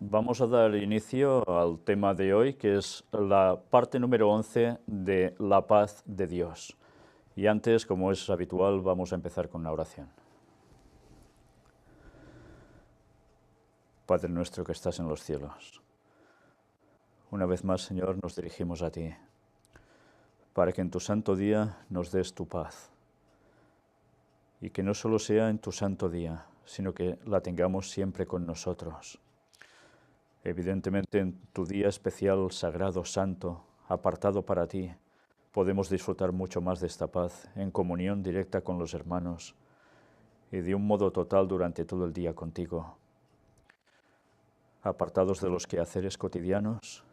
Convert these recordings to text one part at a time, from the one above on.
Vamos a dar inicio al tema de hoy, que es la parte número 11 de la paz de Dios. Y antes, como es habitual, vamos a empezar con una oración. Padre nuestro que estás en los cielos, una vez más, Señor, nos dirigimos a ti, para que en tu santo día nos des tu paz. Y que no solo sea en tu santo día, sino que la tengamos siempre con nosotros. Evidentemente, en tu día especial, sagrado, santo, apartado para ti, podemos disfrutar mucho más de esta paz, en comunión directa con los hermanos y de un modo total durante todo el día contigo, apartados de los quehaceres cotidianos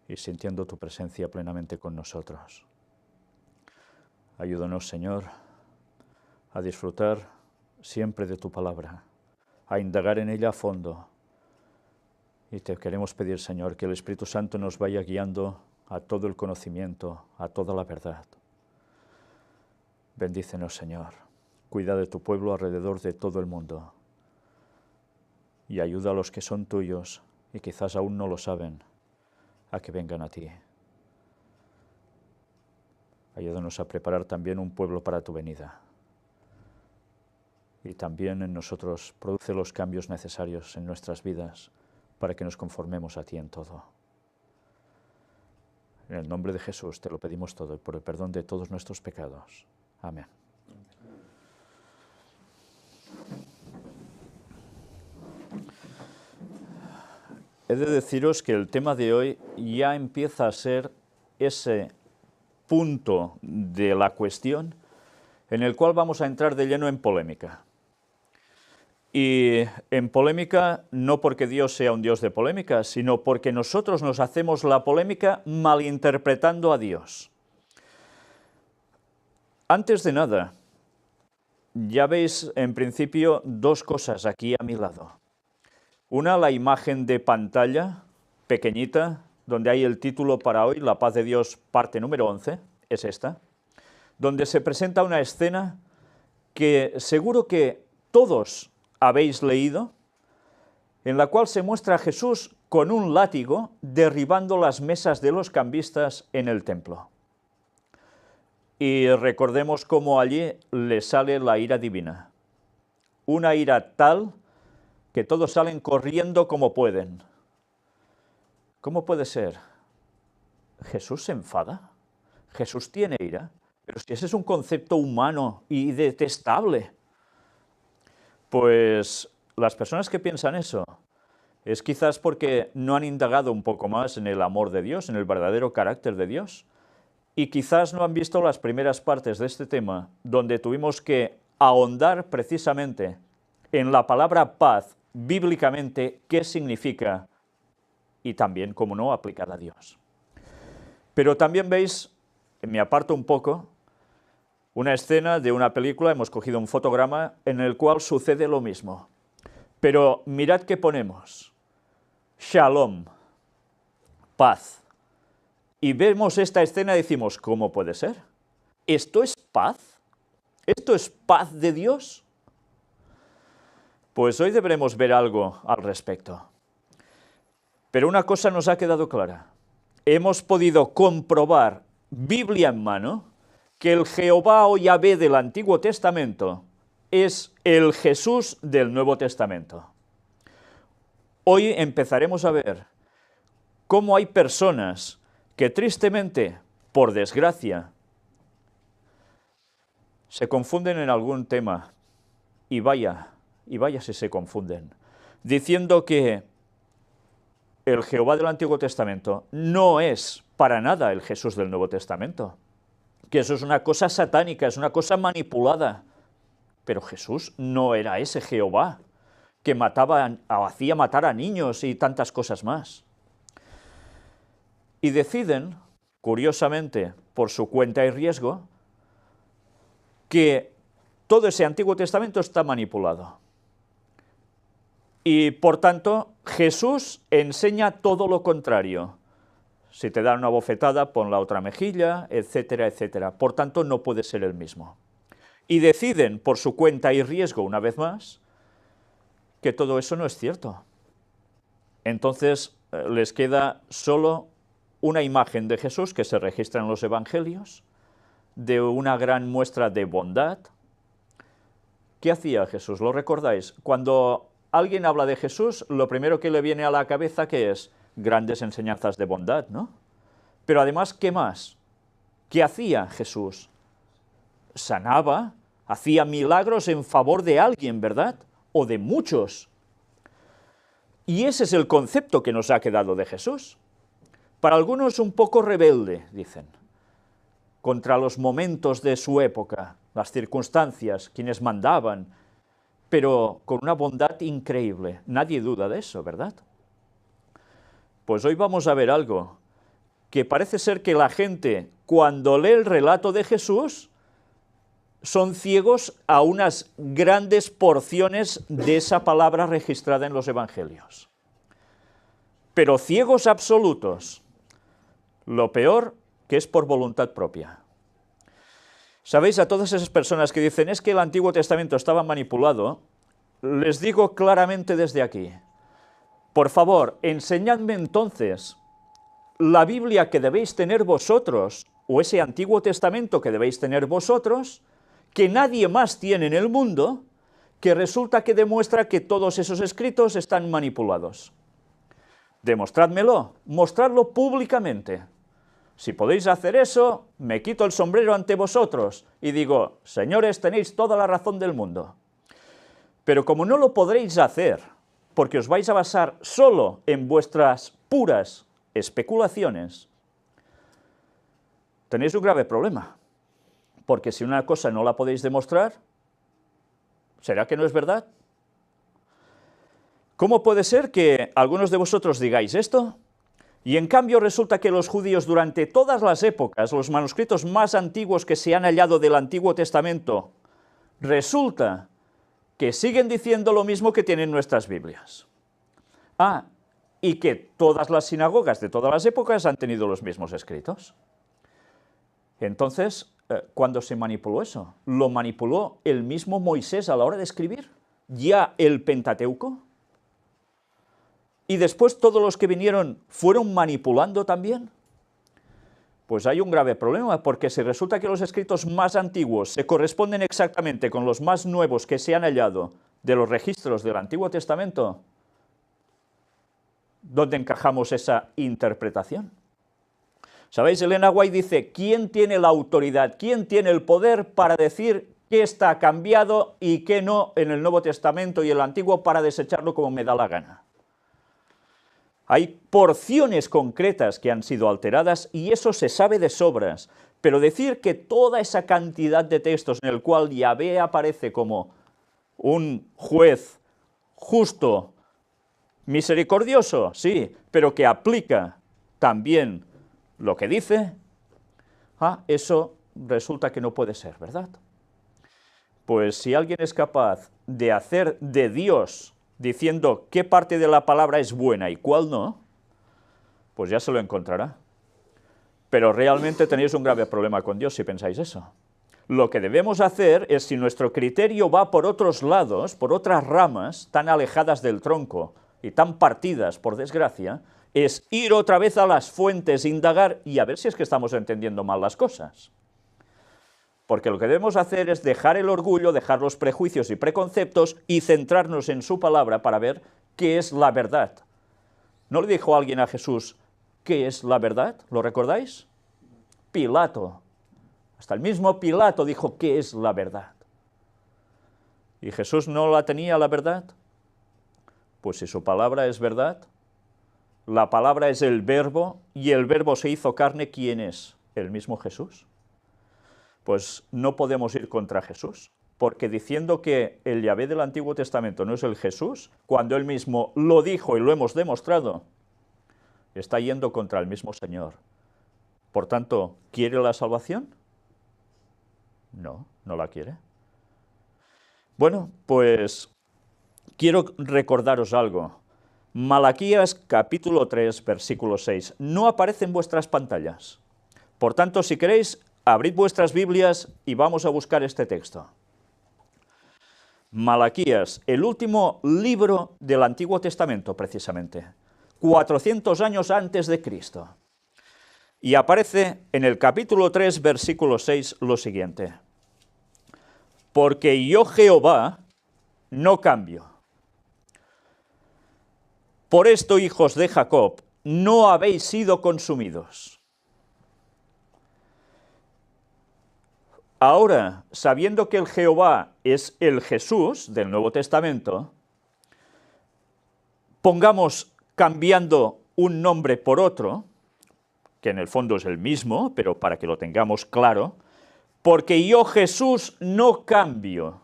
y sintiendo tu presencia plenamente con nosotros. Ayúdanos, Señor, a disfrutar siempre de tu palabra, a indagar en ella a fondo. Y te queremos pedir, Señor, que el Espíritu Santo nos vaya guiando a todo el conocimiento, a toda la verdad. Bendícenos, Señor. Cuida de tu pueblo alrededor de todo el mundo. Y ayuda a los que son tuyos y quizás aún no lo saben, a que vengan a ti. Ayúdanos a preparar también un pueblo para tu venida. Y también en nosotros produce los cambios necesarios en nuestras vidas, para que nos conformemos a ti en todo. En el nombre de Jesús te lo pedimos todo y por el perdón de todos nuestros pecados. Amén. He de deciros que el tema de hoy ya empieza a ser ese punto de la cuestión en el cual vamos a entrar de lleno en polémica. Y en polémica no porque Dios sea un Dios de polémica, sino porque nosotros nos hacemos la polémica malinterpretando a Dios. Antes de nada, ya veis en principio dos cosas aquí a mi lado. Una, la imagen de pantalla pequeñita, donde hay el título para hoy, La paz de Dios, parte número 11, es esta, donde se presenta una escena que seguro que todos habéis leído, en la cual se muestra a Jesús con un látigo derribando las mesas de los cambistas en el templo. Y recordemos cómo allí le sale la ira divina. Una ira tal que todos salen corriendo como pueden. ¿Cómo puede ser? ¿Jesús se enfada? ¿Jesús tiene ira? Pero si ese es un concepto humano y detestable. Pues las personas que piensan eso es quizás porque no han indagado un poco más en el amor de Dios, en el verdadero carácter de Dios, y quizás no han visto las primeras partes de este tema, donde tuvimos que ahondar precisamente en la palabra paz, bíblicamente, qué significa, y también, como no, aplicada a Dios. Pero también veis, me aparto un poco, una escena de una película, hemos cogido un fotograma en el cual sucede lo mismo. Pero mirad qué ponemos. Shalom, paz. Y vemos esta escena y decimos, ¿cómo puede ser? ¿Esto es paz? ¿Esto es paz de Dios? Pues hoy deberemos ver algo al respecto. Pero una cosa nos ha quedado clara. Hemos podido comprobar, Biblia en mano, que el Jehová o Yahvé del Antiguo Testamento es el Jesús del Nuevo Testamento. Hoy empezaremos a ver cómo hay personas que tristemente, por desgracia, se confunden en algún tema, y vaya si se confunden, diciendo que el Jehová del Antiguo Testamento no es para nada el Jesús del Nuevo Testamento, que eso es una cosa satánica, es una cosa manipulada. Pero Jesús no era ese Jehová que hacía matar a niños y tantas cosas más. Y deciden, curiosamente, por su cuenta y riesgo, que todo ese Antiguo Testamento está manipulado. Y, por tanto, Jesús enseña todo lo contrario. Si te dan una bofetada, pon la otra mejilla, etcétera, etcétera. Por tanto, no puede ser el mismo. Y deciden, por su cuenta y riesgo, una vez más, que todo eso no es cierto. Entonces les queda solo una imagen de Jesús que se registra en los evangelios, de una gran muestra de bondad. ¿Qué hacía Jesús? ¿Lo recordáis? Cuando alguien habla de Jesús, lo primero que le viene a la cabeza, ¿qué es? Grandes enseñanzas de bondad, ¿no? Pero además, ¿qué más? ¿Qué hacía Jesús? Sanaba, hacía milagros en favor de alguien, ¿verdad? O de muchos. Y ese es el concepto que nos ha quedado de Jesús. Para algunos un poco rebelde, dicen, contra los momentos de su época, las circunstancias, quienes mandaban, pero con una bondad increíble. Nadie duda de eso, ¿verdad? Pues hoy vamos a ver algo, que parece ser que la gente, cuando lee el relato de Jesús, son ciegos a unas grandes porciones de esa palabra registrada en los evangelios. Pero ciegos absolutos. Lo peor, que es por voluntad propia. ¿Sabéis? A todas esas personas que dicen, es que el Antiguo Testamento estaba manipulado, les digo claramente desde aquí, por favor, enseñadme entonces la Biblia que debéis tener vosotros, o ese Antiguo Testamento que debéis tener vosotros, que nadie más tiene en el mundo, que resulta que demuestra que todos esos escritos están manipulados. Demostrádmelo, mostradlo públicamente. Si podéis hacer eso, me quito el sombrero ante vosotros y digo, señores, tenéis toda la razón del mundo. Pero como no lo podréis hacer, porque os vais a basar solo en vuestras puras especulaciones, tenéis un grave problema. Porque si una cosa no la podéis demostrar, ¿será que no es verdad? ¿Cómo puede ser que algunos de vosotros digáis esto? Y en cambio resulta que los judíos durante todas las épocas, los manuscritos más antiguos que se han hallado del Antiguo Testamento, resulta que siguen diciendo lo mismo que tienen nuestras Biblias. Ah, y que todas las sinagogas de todas las épocas han tenido los mismos escritos. Entonces, ¿cuándo se manipuló eso? ¿Lo manipuló el mismo Moisés a la hora de escribir? ¿Ya el Pentateuco? ¿Y después todos los que vinieron fueron manipulando también? Pues hay un grave problema, porque si resulta que los escritos más antiguos se corresponden exactamente con los más nuevos que se han hallado de los registros del Antiguo Testamento, ¿dónde encajamos esa interpretación? ¿Sabéis? Elena White dice, ¿quién tiene la autoridad, quién tiene el poder para decir qué está cambiado y qué no en el Nuevo Testamento y el Antiguo para desecharlo como me da la gana? Hay porciones concretas que han sido alteradas y eso se sabe de sobras, pero decir que toda esa cantidad de textos en el cual Yahvé aparece como un juez justo, misericordioso, sí, pero que aplica también lo que dice, eso resulta que no puede ser, ¿verdad? Pues si alguien es capaz de hacer de Dios diciendo qué parte de la palabra es buena y cuál no, pues ya se lo encontrará. Pero realmente tenéis un grave problema con Dios si pensáis eso. Lo que debemos hacer es, si nuestro criterio va por otros lados, por otras ramas tan alejadas del tronco y tan partidas, por desgracia, es ir otra vez a las fuentes, indagar y a ver si es que estamos entendiendo mal las cosas. Porque lo que debemos hacer es dejar el orgullo, dejar los prejuicios y preconceptos y centrarnos en su palabra para ver qué es la verdad. ¿No le dijo alguien a Jesús qué es la verdad? ¿Lo recordáis? Pilato. Hasta el mismo Pilato dijo qué es la verdad. ¿Y Jesús no la tenía la verdad? Pues si su palabra es verdad, la palabra es el verbo y el verbo se hizo carne, ¿quién es? El mismo Jesús. Pues no podemos ir contra Jesús, porque diciendo que el Yahvé del Antiguo Testamento no es el Jesús, cuando él mismo lo dijo y lo hemos demostrado, está yendo contra el mismo Señor. Por tanto, ¿quiere la salvación? No, no la quiere. Bueno, pues quiero recordaros algo. Malaquías capítulo 3, versículo 6. No aparece en vuestras pantallas. Por tanto, si queréis, abrid vuestras Biblias y vamos a buscar este texto. Malaquías, el último libro del Antiguo Testamento, precisamente. 400 años antes de Cristo. Y aparece en el capítulo 3, versículo 6, lo siguiente. Porque yo Jehová no cambio. Por esto, hijos de Jacob, no habéis sido consumidos. Ahora, sabiendo que el Jehová es el Jesús del Nuevo Testamento, pongamos cambiando un nombre por otro, que en el fondo es el mismo, pero para que lo tengamos claro, porque yo Jesús no cambio.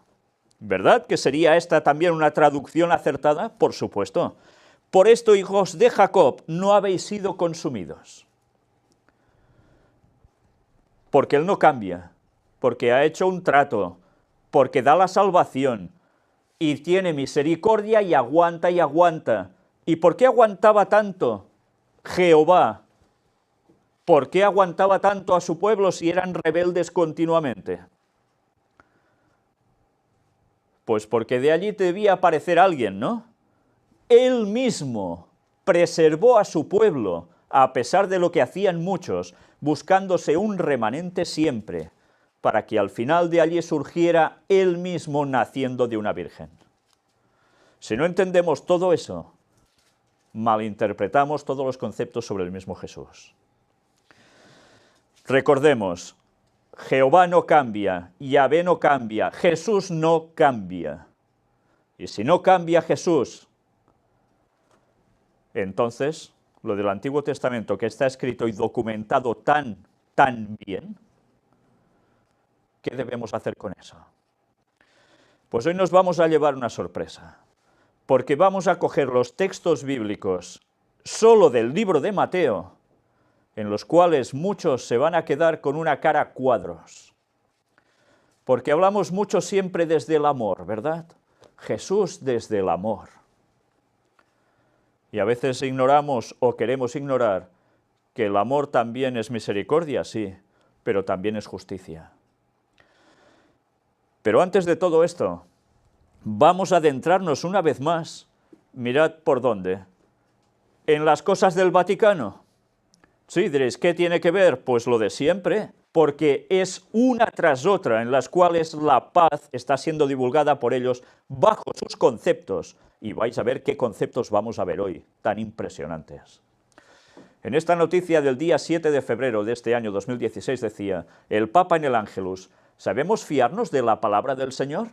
¿Verdad que sería esta también una traducción acertada? Por supuesto. Por esto, hijos de Jacob, no habéis sido consumidos. Porque Él no cambia, porque ha hecho un trato, porque da la salvación, y tiene misericordia y aguanta y aguanta. ¿Y por qué aguantaba tanto Jehová? ¿Por qué aguantaba tanto a su pueblo si eran rebeldes continuamente? Pues porque de allí debía aparecer alguien, ¿no? Él mismo preservó a su pueblo, a pesar de lo que hacían muchos, buscándose un remanente siempre, para que al final de allí surgiera Él mismo naciendo de una virgen. Si no entendemos todo eso, malinterpretamos todos los conceptos sobre el mismo Jesús. Recordemos, Jehová no cambia, Yahvé no cambia, Jesús no cambia. Y si no cambia Jesús, entonces lo del Antiguo Testamento que está escrito y documentado tan bien, ¿qué debemos hacer con eso? Pues hoy nos vamos a llevar una sorpresa, porque vamos a coger los textos bíblicos solo del libro de Mateo, en los cuales muchos se van a quedar con una cara a cuadros. Porque hablamos mucho siempre desde el amor, ¿verdad? Jesús desde el amor. Y a veces ignoramos o queremos ignorar que el amor también es misericordia, sí, pero también es justicia. Pero antes de todo esto, vamos a adentrarnos una vez más, mirad por dónde, en las cosas del Vaticano. Sí, diréis, ¿qué tiene que ver? Pues lo de siempre, porque es una tras otra en las cuales la paz está siendo divulgada por ellos bajo sus conceptos, y vais a ver qué conceptos vamos a ver hoy, tan impresionantes. En esta noticia del día 7 de febrero de este año 2016 decía, el Papa en el Ángelus, ¿sabemos fiarnos de la palabra del Señor?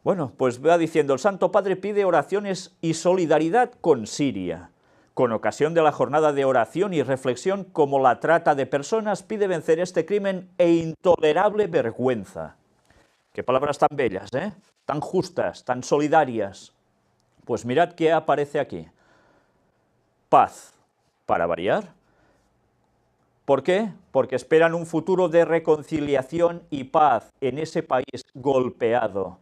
Bueno, pues va diciendo, el Santo Padre pide oraciones y solidaridad con Siria. Con ocasión de la jornada de oración y reflexión como la trata de personas, pide vencer este crimen e intolerable vergüenza. Qué palabras tan bellas, ¿eh? Tan justas, tan solidarias. Pues mirad qué aparece aquí. Paz, para variar. ¿Por qué? Porque esperan un futuro de reconciliación y paz en ese país golpeado.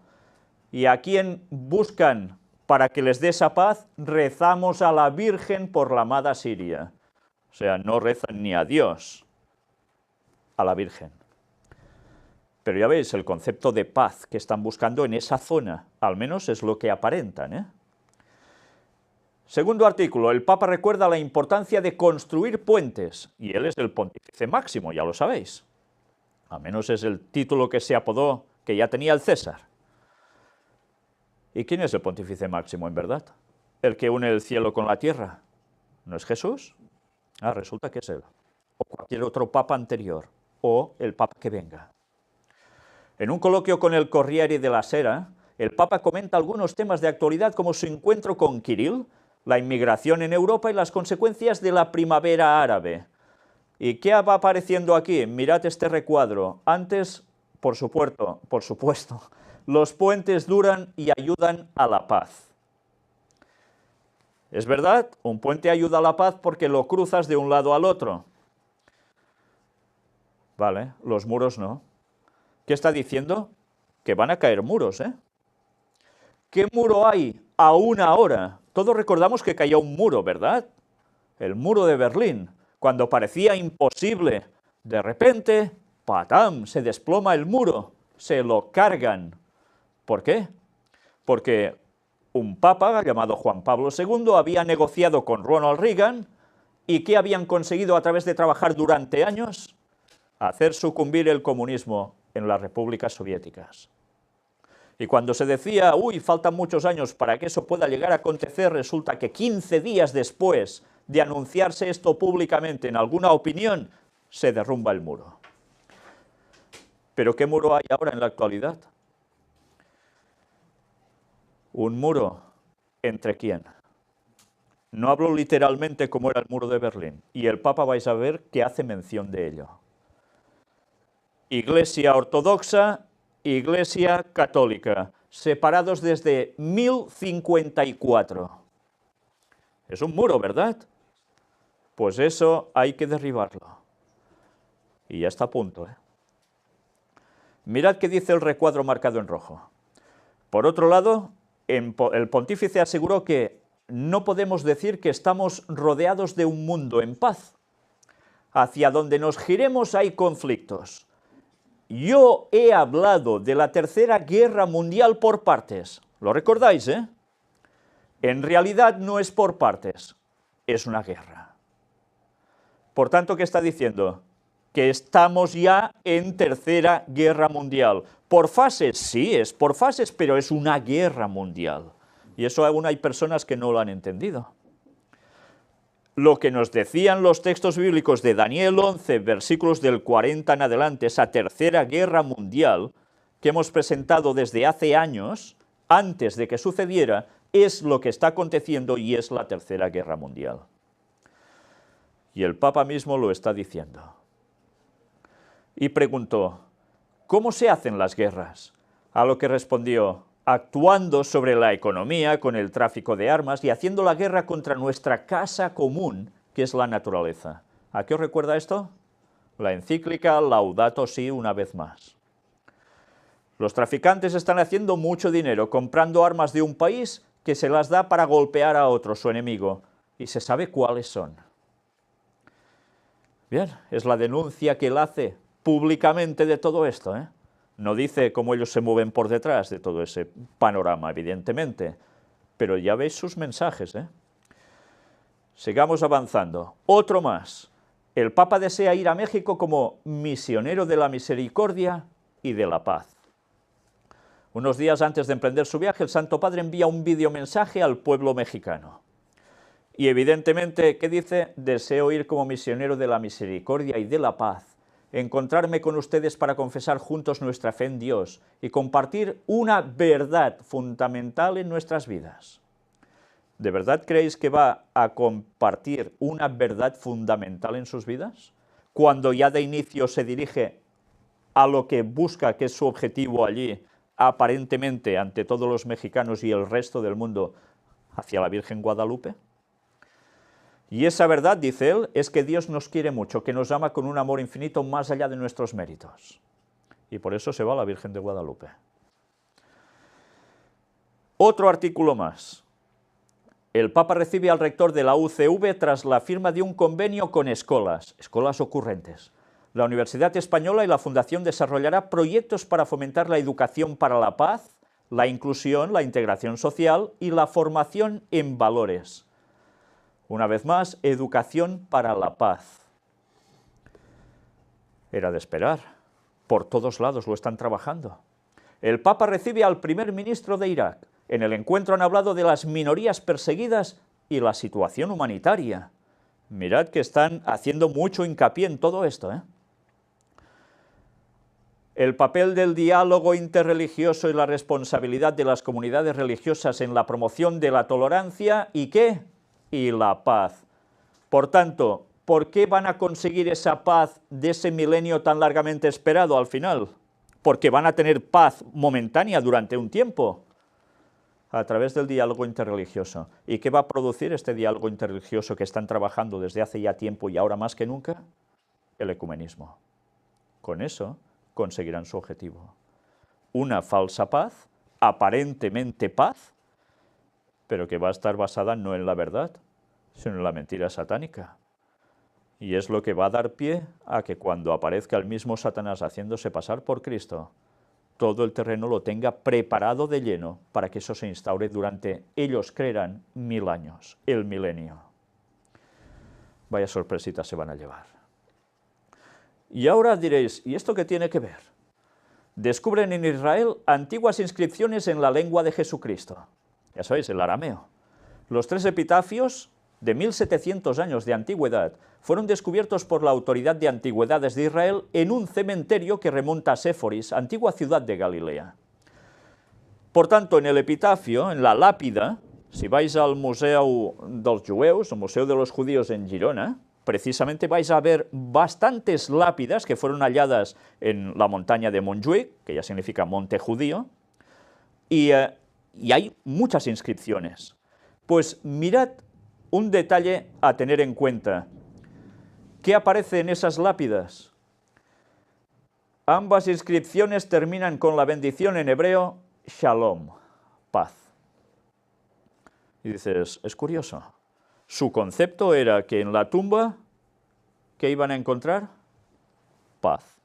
¿Y a quién buscan para que les dé esa paz? Rezamos a la Virgen por la amada Siria. O sea, no rezan ni a Dios, a la Virgen. Pero ya veis el concepto de paz que están buscando en esa zona, al menos es lo que aparentan, ¿eh? Segundo artículo, el Papa recuerda la importancia de construir puentes, y él es el pontífice máximo, ya lo sabéis. Al menos es el título que se apodó, que ya tenía el César. ¿Y quién es el pontífice máximo en verdad? ¿El que une el cielo con la tierra? ¿No es Jesús? Ah, resulta que es él. O cualquier otro papa anterior, o el papa que venga. En un coloquio con el Corriere della Sera, el Papa comenta algunos temas de actualidad como su encuentro con Kirill, la inmigración en Europa y las consecuencias de la primavera árabe. ¿Y qué va apareciendo aquí? Mirad este recuadro. Antes, por supuesto, los puentes duran y ayudan a la paz. ¿Es verdad? Un puente ayuda a la paz porque lo cruzas de un lado al otro. Vale, los muros no. ¿Qué está diciendo? Que van a caer muros, ¿eh? ¿Qué muro hay aún ahora? Todos recordamos que cayó un muro, ¿verdad? El muro de Berlín, cuando parecía imposible. De repente, ¡patam!, se desploma el muro, se lo cargan. ¿Por qué? Porque un papa llamado Juan Pablo II había negociado con Ronald Reagan y ¿qué habían conseguido a través de trabajar durante años? Hacer sucumbir el comunismo en las repúblicas soviéticas. Y cuando se decía, uy, faltan muchos años para que eso pueda llegar a acontecer, resulta que 15 días después de anunciarse esto públicamente en alguna opinión, se derrumba el muro. ¿Pero qué muro hay ahora en la actualidad? ¿Un muro entre quién? No hablo literalmente como era el muro de Berlín, y el Papa vais a ver que hace mención de ello. Iglesia ortodoxa, Iglesia católica, separados desde 1054. Es un muro, ¿verdad? Pues eso hay que derribarlo. Y ya está a punto, ¿eh? Mirad qué dice el recuadro marcado en rojo. Por otro lado, el pontífice aseguró que no podemos decir que estamos rodeados de un mundo en paz. Hacia donde nos giremos hay conflictos. Yo he hablado de la Tercera Guerra Mundial por partes. ¿Lo recordáis, eh? En realidad no es por partes, es una guerra. Por tanto, ¿qué está diciendo? Que estamos ya en Tercera Guerra Mundial. ¿Por fases? Sí, es por fases, pero es una guerra mundial. Y eso aún hay personas que no lo han entendido. Lo que nos decían los textos bíblicos de Daniel 11, versículos del 40 en adelante, esa Tercera Guerra Mundial, que hemos presentado desde hace años, antes de que sucediera, es lo que está aconteciendo y es la Tercera Guerra Mundial. Y el Papa mismo lo está diciendo. Y preguntó, ¿cómo se hacen las guerras? A lo que respondió, actuando sobre la economía con el tráfico de armas y haciendo la guerra contra nuestra casa común, que es la naturaleza. ¿A qué os recuerda esto? La encíclica Laudato Si una vez más. Los traficantes están haciendo mucho dinero comprando armas de un país que se las da para golpear a otro, su enemigo, y se sabe cuáles son. Bien, es la denuncia que él hace públicamente de todo esto, ¿eh? No dice cómo ellos se mueven por detrás de todo ese panorama, evidentemente, pero ya veis sus mensajes, ¿eh? Sigamos avanzando. Otro más. El Papa desea ir a México como misionero de la misericordia y de la paz. Unos días antes de emprender su viaje, el Santo Padre envía un videomensaje al pueblo mexicano. Y evidentemente, ¿qué dice? Deseo ir como misionero de la misericordia y de la paz, encontrarme con ustedes para confesar juntos nuestra fe en Dios y compartir una verdad fundamental en nuestras vidas. ¿De verdad creéis que va a compartir una verdad fundamental en sus vidas? Cuando ya de inicio se dirige a lo que busca, que es su objetivo allí, aparentemente ante todos los mexicanos y el resto del mundo, hacia la Virgen Guadalupe. Y esa verdad, dice él, es que Dios nos quiere mucho, que nos ama con un amor infinito más allá de nuestros méritos. Y por eso se va a la Virgen de Guadalupe. Otro artículo más. El Papa recibe al rector de la UCV tras la firma de un convenio con escolas ocurrentes. La Universidad Española y la Fundación desarrollará proyectos para fomentar la educación para la paz, la inclusión, la integración social y la formación en valores. Una vez más, educación para la paz. Era de esperar. Por todos lados lo están trabajando. El Papa recibe al primer ministro de Irak. En el encuentro han hablado de las minorías perseguidas y la situación humanitaria. Mirad que están haciendo mucho hincapié en todo esto, ¿eh? El papel del diálogo interreligioso y la responsabilidad de las comunidades religiosas en la promoción de la tolerancia y ¿qué? Y la paz. Por tanto, ¿por qué van a conseguir esa paz de ese milenio tan largamente esperado al final? Porque van a tener paz momentánea durante un tiempo, a través del diálogo interreligioso. ¿Y qué va a producir este diálogo interreligioso que están trabajando desde hace ya tiempo y ahora más que nunca? El ecumenismo. Con eso conseguirán su objetivo. Una falsa paz, aparentemente paz, pero que va a estar basada no en la verdad, sino en la mentira satánica. Y es lo que va a dar pie a que cuando aparezca el mismo Satanás haciéndose pasar por Cristo, todo el terreno lo tenga preparado de lleno para que eso se instaure durante, ellos creerán, 1000 años, el milenio. Vaya sorpresitas se van a llevar. Y ahora diréis, ¿y esto qué tiene que ver? Descubren en Israel antiguas inscripciones en la lengua de Jesucristo. Ya sabéis, el arameo. Los 3 epitafios de 1700 años de antigüedad fueron descubiertos por la Autoridad de Antigüedades de Israel en un cementerio que remonta a Séforis, antigua ciudad de Galilea. Por tanto, en el epitafio, en la lápida, si vais al Museu dels Jueus, el Museo de los Judíos en Girona, precisamente vais a ver bastantes lápidas que fueron halladas en la montaña de Montjuïc, que ya significa monte judío, y hay muchas inscripciones. Pues mirad un detalle a tener en cuenta. ¿Qué aparece en esas lápidas? Ambas inscripciones terminan con la bendición en hebreo, Shalom, paz. Y dices, es curioso. Su concepto era que en la tumba, ¿qué iban a encontrar? Paz.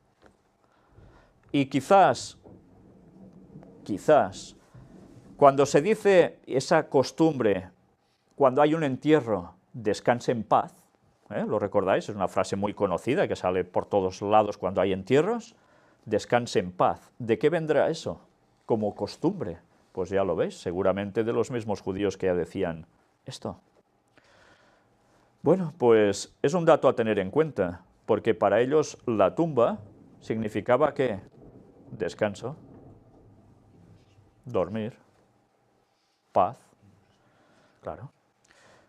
Y quizás, cuando se dice esa costumbre, cuando hay un entierro, descanse en paz, ¿lo recordáis? Es una frase muy conocida que sale por todos lados cuando hay entierros. Descanse en paz. ¿De qué vendrá eso? Como costumbre. Pues ya lo veis, seguramente de los mismos judíos que ya decían esto. Bueno, pues es un dato a tener en cuenta, porque para ellos la tumba significaba ¿qué? Descanso, dormir, paz, claro.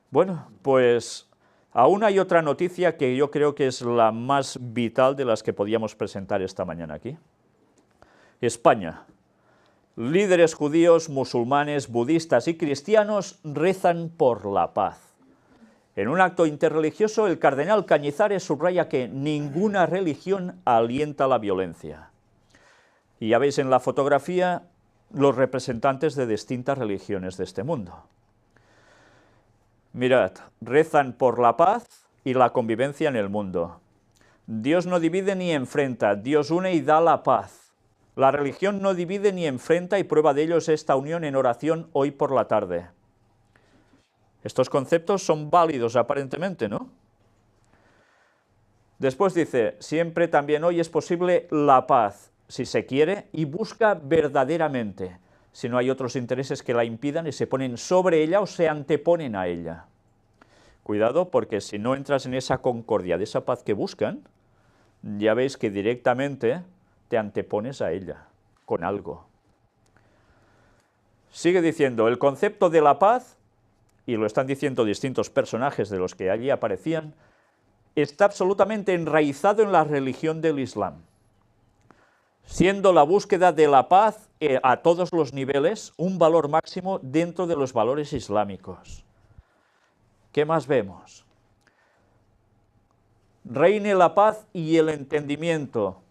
Bueno, pues aún hay otra noticia que yo creo que es la más vital de las que podíamos presentar esta mañana aquí. España. Líderes judíos, musulmanes, budistas y cristianos rezan por la paz. En un acto interreligioso, el cardenal Cañizares subraya que ninguna religión alienta la violencia. Y ya veis en la fotografía los representantes de distintas religiones de este mundo. Mirad, rezan por la paz y la convivencia en el mundo. Dios no divide ni enfrenta, Dios une y da la paz. La religión no divide ni enfrenta y prueba de ello es esta unión en oración hoy por la tarde. Estos conceptos son válidos aparentemente, ¿no? Después dice, siempre también hoy es posible la paz, si se quiere, y busca verdaderamente, si no hay otros intereses que la impidan y se ponen sobre ella o se anteponen a ella. Cuidado, porque si no entras en esa concordia de esa paz que buscan, ya veis que directamente te antepones a ella, con algo. Sigue diciendo, el concepto de la paz, y lo están diciendo distintos personajes de los que allí aparecían, está absolutamente enraizado en la religión del Islam, siendo la búsqueda de la paz a todos los niveles un valor máximo dentro de los valores islámicos. ¿Qué más vemos? Reine la paz y el entendimiento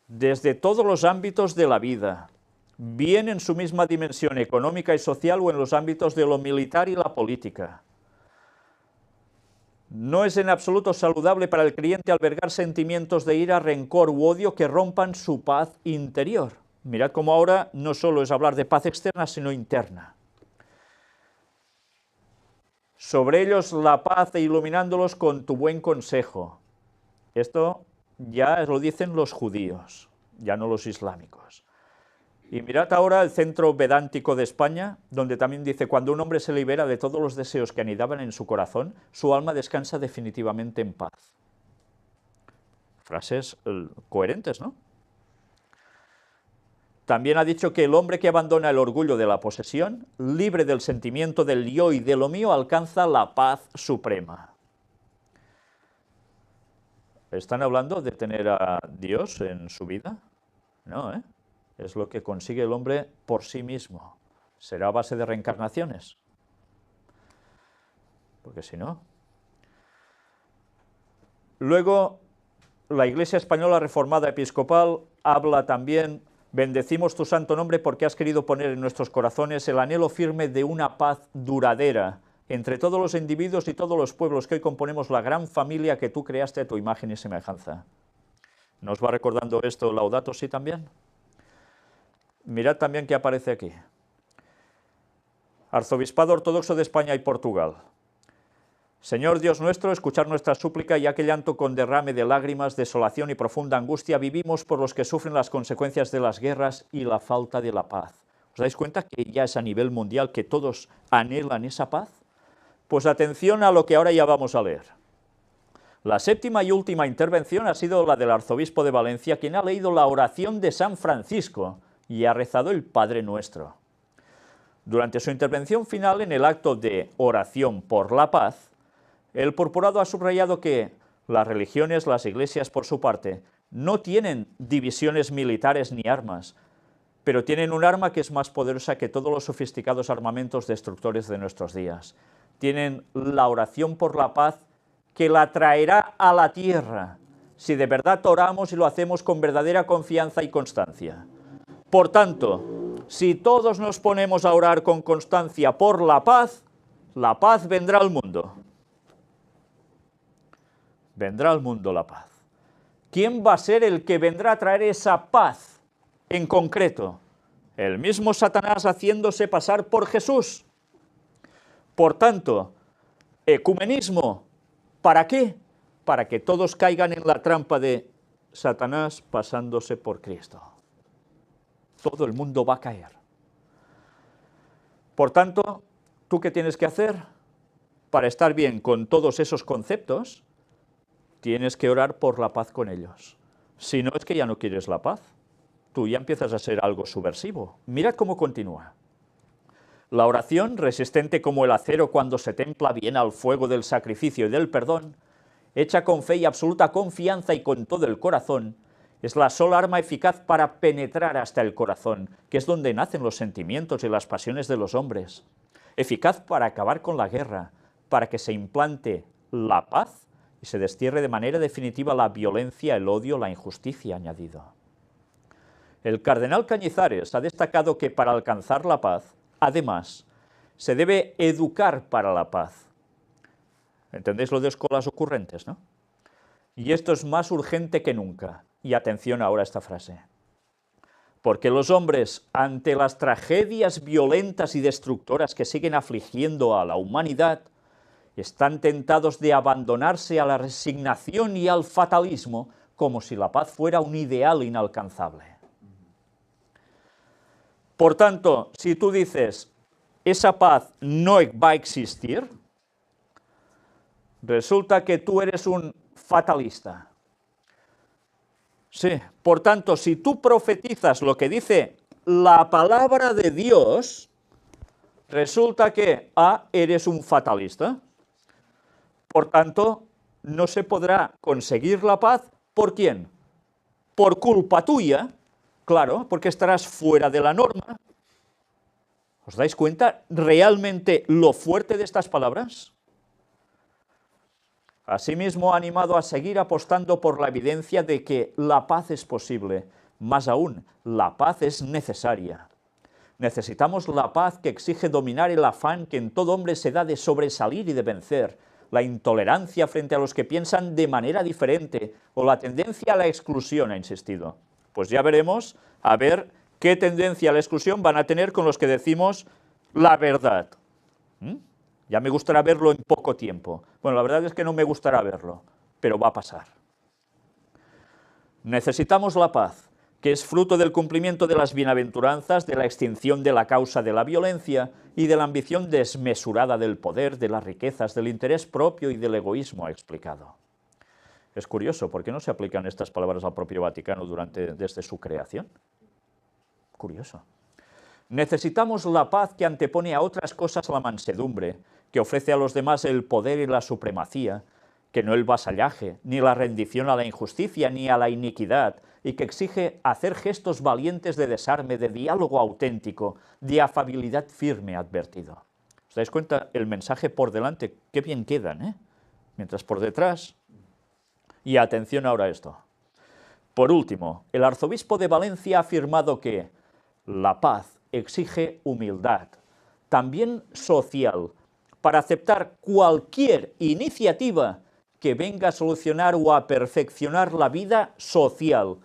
desde todos los ámbitos de la vida, bien en su misma dimensión económica y social o en los ámbitos de lo militar y la política. No es en absoluto saludable para el creyente albergar sentimientos de ira, rencor u odio que rompan su paz interior. Mirad cómo ahora no solo es hablar de paz externa, sino interna. Sobre ellos la paz e iluminándolos con tu buen consejo. Esto ya lo dicen los judíos, ya no los islámicos. Y mirad ahora el Centro Vedántico de España, donde también dice, cuando un hombre se libera de todos los deseos que anidaban en su corazón, su alma descansa definitivamente en paz. Frases coherentes, ¿no? También ha dicho que el hombre que abandona el orgullo de la posesión, libre del sentimiento del yo y de lo mío, alcanza la paz suprema. ¿Están hablando de tener a Dios en su vida? No, ¿eh? Es lo que consigue el hombre por sí mismo. ¿Será a base de reencarnaciones? Porque si no... Luego, la Iglesia Española Reformada Episcopal habla también, bendecimos tu santo nombre porque has querido poner en nuestros corazones el anhelo firme de una paz duradera entre todos los individuos y todos los pueblos que hoy componemos la gran familia que tú creaste a tu imagen y semejanza. ¿Nos va recordando esto Laudato Si también? Mirad también qué aparece aquí. Arzobispado Ortodoxo de España y Portugal. Señor Dios nuestro, escuchar nuestra súplica, ya que llanto con derrame de lágrimas, desolación y profunda angustia vivimos por los que sufren las consecuencias de las guerras y la falta de la paz. ¿Os dais cuenta que ya es a nivel mundial que todos anhelan esa paz? Pues atención a lo que ahora ya vamos a leer. La séptima y última intervención ha sido la del arzobispo de Valencia, quien ha leído la oración de San Francisco y ha rezado el Padre Nuestro. Durante su intervención final en el acto de oración por la paz, el purpurado ha subrayado que las religiones, las iglesias por su parte, no tienen divisiones militares ni armas, pero tienen un arma que es más poderosa que todos los sofisticados armamentos destructores de nuestros días. Tienen la oración por la paz que la traerá a la tierra, si de verdad oramos y lo hacemos con verdadera confianza y constancia. Por tanto, si todos nos ponemos a orar con constancia por la paz vendrá al mundo. Vendrá al mundo la paz. ¿Quién va a ser el que vendrá a traer esa paz en concreto? El mismo Satanás haciéndose pasar por Jesús. Por tanto, ecumenismo, ¿para qué? Para que todos caigan en la trampa de Satanás pasándose por Cristo. Todo el mundo va a caer. Por tanto, ¿tú qué tienes que hacer? Para estar bien con todos esos conceptos, tienes que orar por la paz con ellos. Si no, es que ya no quieres la paz. Tú ya empiezas a ser algo subversivo. Mirad cómo continúa. La oración, resistente como el acero cuando se templa bien al fuego del sacrificio y del perdón, hecha con fe y absoluta confianza y con todo el corazón, es la sola arma eficaz para penetrar hasta el corazón, que es donde nacen los sentimientos y las pasiones de los hombres. Eficaz para acabar con la guerra, para que se implante la paz y se destierre de manera definitiva la violencia, el odio, la injusticia, añadido. El cardenal Cañizares ha destacado que para alcanzar la paz, además, se debe educar para la paz. ¿Entendéis lo de escuelas ocurrentes, no? Y esto es más urgente que nunca. Y atención ahora a esta frase. Porque los hombres, ante las tragedias violentas y destructoras que siguen afligiendo a la humanidad, están tentados de abandonarse a la resignación y al fatalismo como si la paz fuera un ideal inalcanzable. Por tanto, si tú dices, esa paz no va a existir, resulta que tú eres un fatalista. Sí, por tanto, si tú profetizas lo que dice la palabra de Dios, resulta que eres un fatalista. Por tanto, no se podrá conseguir la paz, ¿por quién? Por culpa tuya, claro, porque estarás fuera de la norma. ¿Os dais cuenta realmente lo fuerte de estas palabras? Asimismo, ha animado a seguir apostando por la evidencia de que la paz es posible. Más aún, la paz es necesaria. Necesitamos la paz que exige dominar el afán que en todo hombre se da de sobresalir y de vencer, la intolerancia frente a los que piensan de manera diferente o la tendencia a la exclusión, ha insistido. Pues ya veremos, a ver qué tendencia a la exclusión van a tener con los que decimos la verdad. Ya me gustará verlo en poco tiempo. Bueno, la verdad es que no me gustará verlo, pero va a pasar. Necesitamos la paz, que es fruto del cumplimiento de las bienaventuranzas, de la extinción de la causa de la violencia y de la ambición desmesurada del poder, de las riquezas, del interés propio y del egoísmo, ha explicado. Es curioso, ¿por qué no se aplican estas palabras al propio Vaticano desde su creación? Curioso. Necesitamos la paz que antepone a otras cosas la mansedumbre, que ofrece a los demás el poder y la supremacía, que no el vasallaje, ni la rendición a la injusticia, ni a la iniquidad, y que exige hacer gestos valientes de desarme, de diálogo auténtico, de afabilidad firme, advertido. ¿Os dais cuenta? El mensaje por delante, qué bien quedan, ¿eh? Mientras por detrás... Y atención ahora a esto. Por último, el arzobispo de Valencia ha afirmado que la paz exige humildad, también social, para aceptar cualquier iniciativa que venga a solucionar o a perfeccionar la vida social,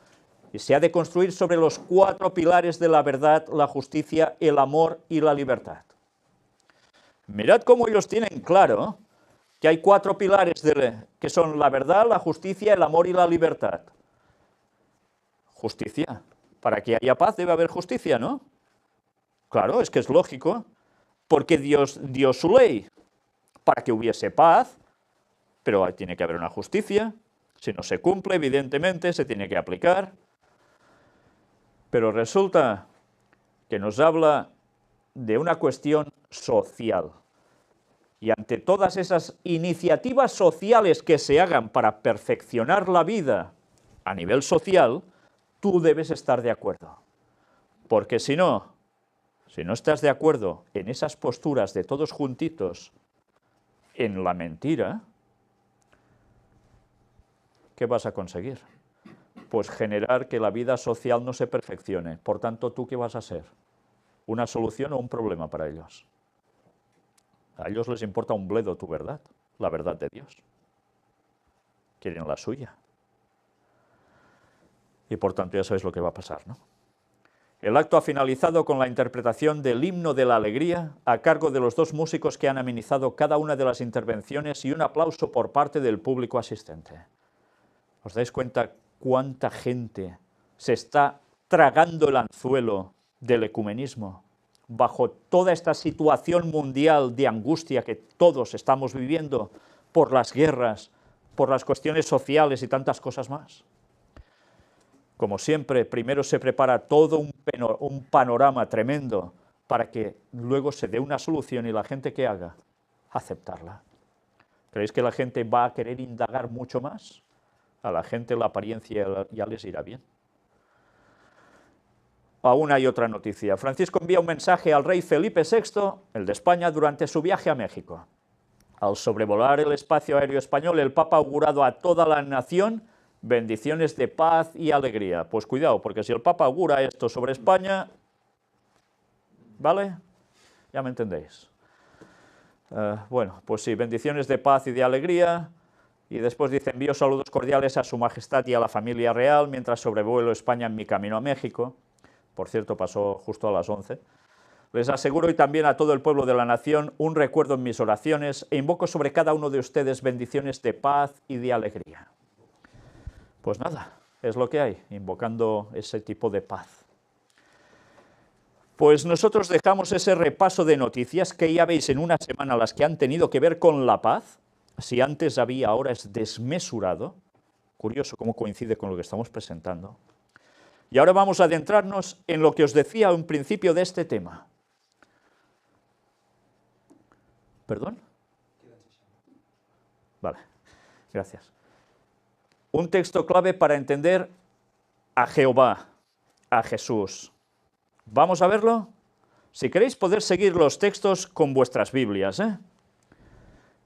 y se ha de construir sobre los 4 pilares de la verdad, la justicia, el amor y la libertad. Mirad cómo ellos tienen claro que hay 4 pilares que son la verdad, la justicia, el amor y la libertad. Justicia. Para que haya paz debe haber justicia, ¿no? Claro, es que es lógico, porque Dios dio su ley para que hubiese paz, pero tiene que haber una justicia. Si no se cumple, evidentemente, se tiene que aplicar. Pero resulta que nos habla de una cuestión social. Y ante todas esas iniciativas sociales que se hagan para perfeccionar la vida a nivel social, tú debes estar de acuerdo. Porque si no estás de acuerdo en esas posturas de todos juntitos en la mentira, ¿qué vas a conseguir? Pues generar que la vida social no se perfeccione. Por tanto, ¿tú qué vas a ser? ¿Una solución o un problema para ellos? A ellos les importa un bledo tu verdad, la verdad de Dios. Quieren la suya. Y por tanto ya sabéis lo que va a pasar, ¿no? El acto ha finalizado con la interpretación del himno de la alegría a cargo de los 2 músicos que han amenizado cada una de las intervenciones y un aplauso por parte del público asistente. ¿Os dais cuenta cuánta gente se está tragando el anzuelo del ecumenismo bajo toda esta situación mundial de angustia que todos estamos viviendo por las guerras, por las cuestiones sociales y tantas cosas más? Como siempre, primero se prepara todo un panorama tremendo para que luego se dé una solución y la gente que haga, aceptarla. ¿Creéis que la gente va a querer indagar mucho más? A la gente la apariencia ya les irá bien. Aún hay otra noticia. Francisco envía un mensaje al rey Felipe VI, el de España, durante su viaje a México. Al sobrevolar el espacio aéreo español, el Papa ha augurado a toda la nación bendiciones de paz y alegría. Pues cuidado, porque si el Papa augura esto sobre España, ¿vale? Ya me entendéis. Bueno, pues sí, bendiciones de paz y de alegría. Y después dice, envío saludos cordiales a su majestad y a la familia real mientras sobrevuelo España en mi camino a México. Por cierto, pasó justo a las 11. Les aseguro y también a todo el pueblo de la nación un recuerdo en mis oraciones e invoco sobre cada uno de ustedes bendiciones de paz y de alegría. Pues nada, es lo que hay, invocando ese tipo de paz. Pues nosotros dejamos ese repaso de noticias que ya veis en una semana las que han tenido que ver con la paz. Si antes había, ahora es desmesurado. Curioso cómo coincide con lo que estamos presentando. Y ahora vamos a adentrarnos en lo que os decía al principio de este tema. ¿Perdón? Vale, gracias. Un texto clave para entender a Jehová, a Jesús. ¿Vamos a verlo? Si queréis poder seguir los textos con vuestras Biblias,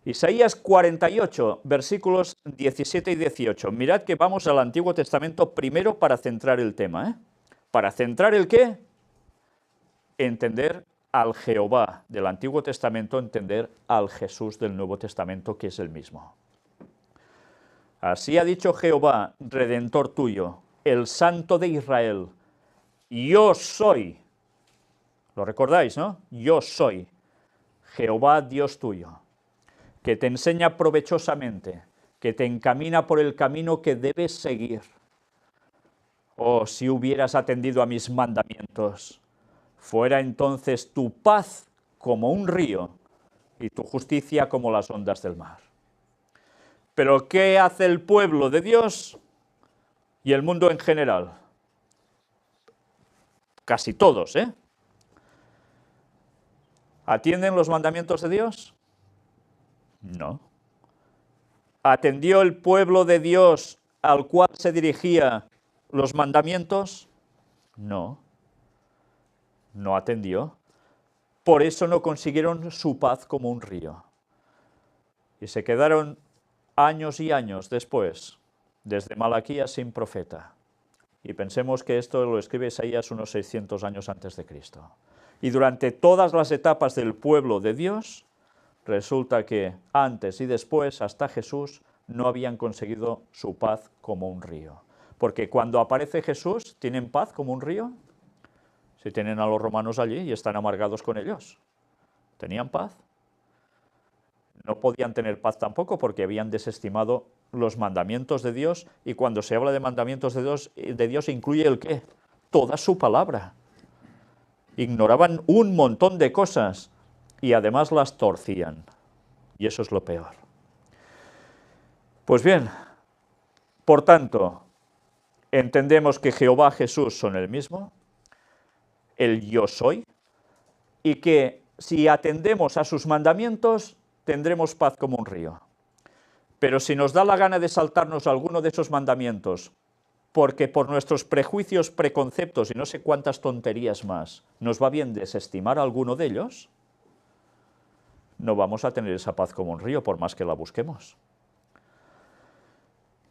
Isaías 48, versículos 17 y 18. Mirad que vamos al Antiguo Testamento primero para centrar el tema. ¿Para centrar el qué? Entender al Jehová del Antiguo Testamento, entender al Jesús del Nuevo Testamento, que es el mismo. Así ha dicho Jehová, Redentor tuyo, el Santo de Israel. Yo soy. ¿Lo recordáis, no? Yo soy Jehová, Dios tuyo, que te enseña provechosamente, que te encamina por el camino que debes seguir. Oh, si hubieras atendido a mis mandamientos, fuera entonces tu paz como un río y tu justicia como las ondas del mar. Pero ¿qué hace el pueblo de Dios y el mundo en general? Casi todos, ¿Atienden los mandamientos de Dios? No. ¿Atendió el pueblo de Dios al cual se dirigía los mandamientos? No. No atendió. Por eso no consiguieron su paz como un río. Y se quedaron años y años después, desde Malaquías sin profeta. Y pensemos que esto lo escribe Isaías unos 600 años antes de Cristo. Y durante todas las etapas del pueblo de Dios, resulta que antes y después, hasta Jesús, no habían conseguido su paz como un río. Porque cuando aparece Jesús, ¿tienen paz como un río? Si tienen a los romanos allí y están amargados con ellos. ¿Tenían paz? No podían tener paz tampoco porque habían desestimado los mandamientos de Dios, y cuando se habla de mandamientos de Dios incluye el ¿qué? Toda su palabra. Ignoraban un montón de cosas y además las torcían. Y eso es lo peor. Pues bien, por tanto, entendemos que Jehová, Jesús son el mismo, el yo soy, y que si atendemos a sus mandamientos, tendremos paz como un río. Pero si nos da la gana de saltarnos alguno de esos mandamientos, porque por nuestros prejuicios, preconceptos y no sé cuántas tonterías más, nos va bien desestimar alguno de ellos, no vamos a tener esa paz como un río, por más que la busquemos.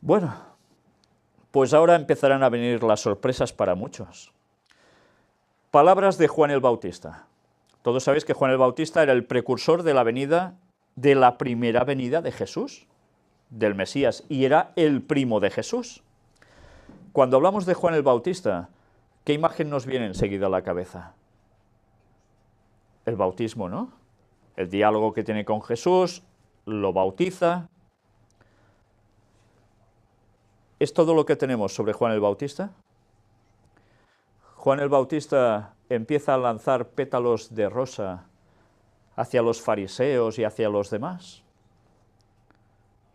Bueno, pues ahora empezarán a venir las sorpresas para muchos. Palabras de Juan el Bautista. Todos sabéis que Juan el Bautista era el precursor de la venida, de la primera venida de Jesús, del Mesías, y era el primo de Jesús. Cuando hablamos de Juan el Bautista, ¿qué imagen nos viene enseguida a la cabeza? El bautismo, ¿no? El diálogo que tiene con Jesús, lo bautiza. ¿Es todo lo que tenemos sobre Juan el Bautista? Juan el Bautista empieza a lanzar pétalos de rosa hacia los fariseos y hacia los demás.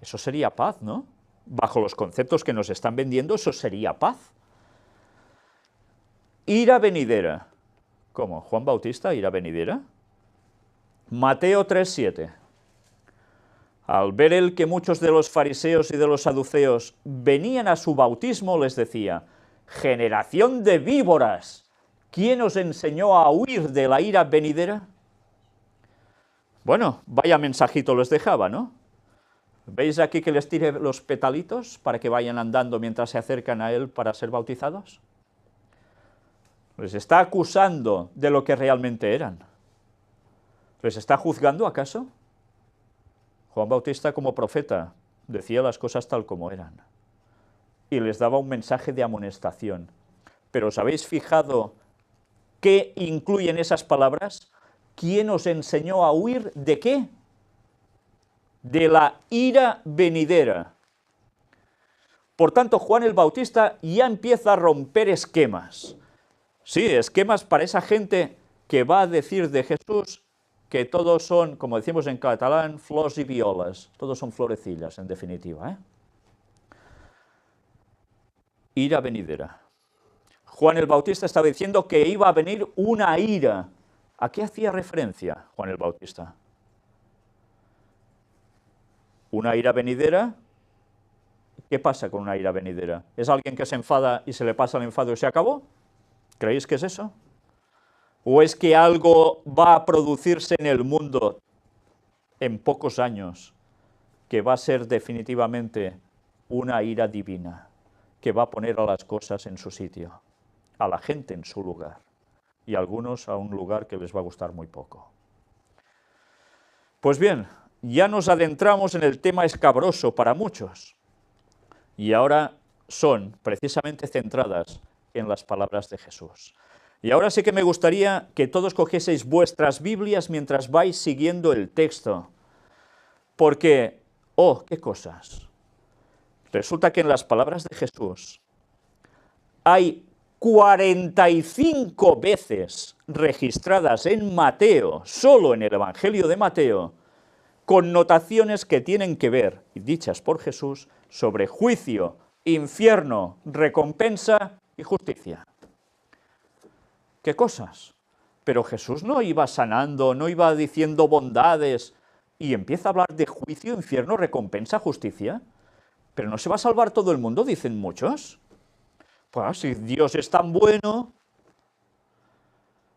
Eso sería paz, ¿no? Bajo los conceptos que nos están vendiendo, eso sería paz. Ira venidera. ¿Cómo? ¿Juan Bautista, ira venidera? Mateo 3:7. Al ver él que muchos de los fariseos y de los saduceos venían a su bautismo, les decía: generación de víboras, ¿quién os enseñó a huir de la ira venidera? Bueno, vaya mensajito les dejaba, ¿no? ¿Veis aquí que les tire los petalitos para que vayan andando mientras se acercan a él para ser bautizados? ¿Les está acusando de lo que realmente eran? ¿Les está juzgando acaso? Juan Bautista, como profeta, decía las cosas tal como eran y les daba un mensaje de amonestación. Pero ¿os habéis fijado qué incluyen esas palabras? ¿Quién os enseñó a huir de qué? De la ira venidera. Por tanto, Juan el Bautista ya empieza a romper esquemas. Sí, esquemas para esa gente que va a decir de Jesús que todos son, como decimos en catalán, flors y violas, todos son florecillas, en definitiva, ¿eh? Ira venidera. Juan el Bautista estaba diciendo que iba a venir una ira. ¿A qué hacía referencia Juan el Bautista? ¿Una ira venidera? ¿Qué pasa con una ira venidera? ¿Es alguien que se enfada y se le pasa el enfado y se acabó? ¿Creéis que es eso? ¿O es que algo va a producirse en el mundo en pocos años que va a ser definitivamente una ira divina, que va a poner a las cosas en su sitio, a la gente en su lugar, y a algunos a un lugar que les va a gustar muy poco? Pues bien, ya nos adentramos en el tema escabroso para muchos, y ahora son precisamente centradas en las palabras de Jesús. Y ahora sí que me gustaría que todos cogieseis vuestras Biblias mientras vais siguiendo el texto, porque, oh, qué cosas. Resulta que en las palabras de Jesús hay 45 veces registradas en Mateo, solo en el Evangelio de Mateo, connotaciones que tienen que ver, y dichas por Jesús, sobre juicio, infierno, recompensa y justicia. ¿Qué cosas? Pero Jesús no iba sanando, no iba diciendo bondades, y empieza a hablar de juicio, infierno, recompensa, justicia. Pero no se va a salvar todo el mundo, dicen muchos. Pues si Dios es tan bueno,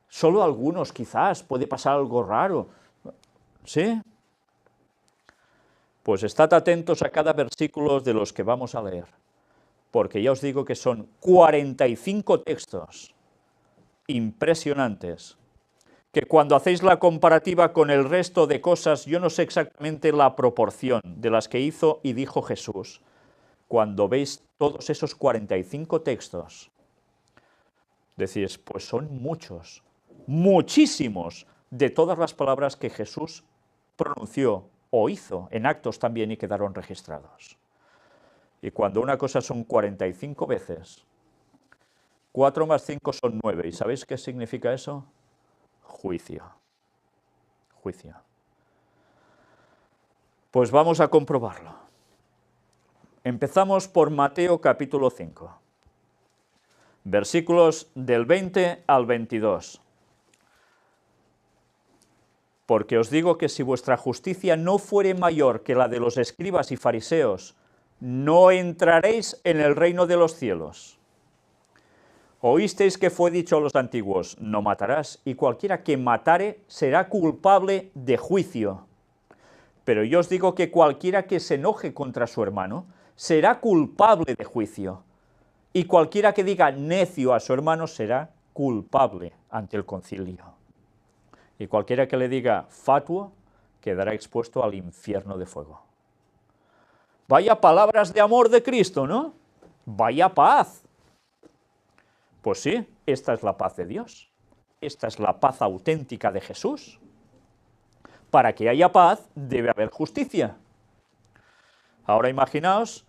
solo algunos quizás puede pasar algo raro. ¿Sí? Pues estad atentos a cada versículo de los que vamos a leer, porque ya os digo que son 45 textos impresionantes, que cuando hacéis la comparativa con el resto de cosas, yo no sé exactamente la proporción de las que hizo y dijo Jesús, cuando veis todos esos 45 textos, decís, pues son muchos, muchísimos, de todas las palabras que Jesús pronunció o hizo en actos también y quedaron registrados. Y cuando una cosa son 45 veces, 4 más 5 son 9. ¿Y sabéis qué significa eso? Juicio. Juicio. Pues vamos a comprobarlo. Empezamos por Mateo capítulo 5, versículos del 20 al 22. Porque os digo que si vuestra justicia no fuere mayor que la de los escribas y fariseos, no entraréis en el reino de los cielos. Oísteis que fue dicho a los antiguos, no matarás, y cualquiera que matare será culpable de juicio. Pero yo os digo que cualquiera que se enoje contra su hermano será culpable de juicio, y cualquiera que diga necio a su hermano será culpable ante el concilio. Y cualquiera que le diga fatuo quedará expuesto al infierno de fuego. Vaya palabras de amor de Cristo, ¿no? Vaya paz. Pues sí, esta es la paz de Dios. Esta es la paz auténtica de Jesús. Para que haya paz, debe haber justicia. Ahora imaginaos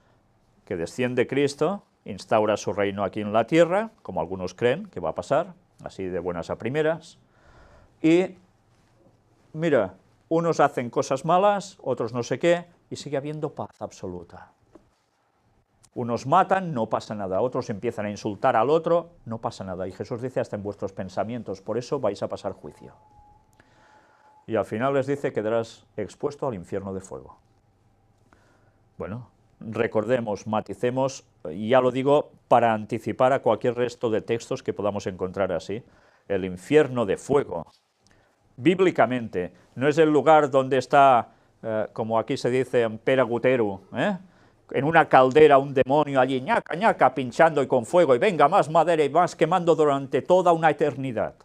que desciende Cristo, instaura su reino aquí en la tierra, como algunos creen que va a pasar, así de buenas a primeras, y mira, unos hacen cosas malas, otros no sé qué, y sigue habiendo paz absoluta. Unos matan, no pasa nada, otros empiezan a insultar al otro, no pasa nada, y Jesús dice hasta en vuestros pensamientos, por eso vais a pasar juicio. Y al final les dice que quedarás expuesto al infierno de fuego. Bueno, recordemos, maticemos, y ya lo digo para anticipar a cualquier resto de textos que podamos encontrar así, el infierno de fuego. Bíblicamente, no es el lugar donde está, como aquí se dice, en peraguteru, en una caldera un demonio allí, ñaca, ñaca, pinchando y con fuego, y venga, más madera y más quemando durante toda una eternidad.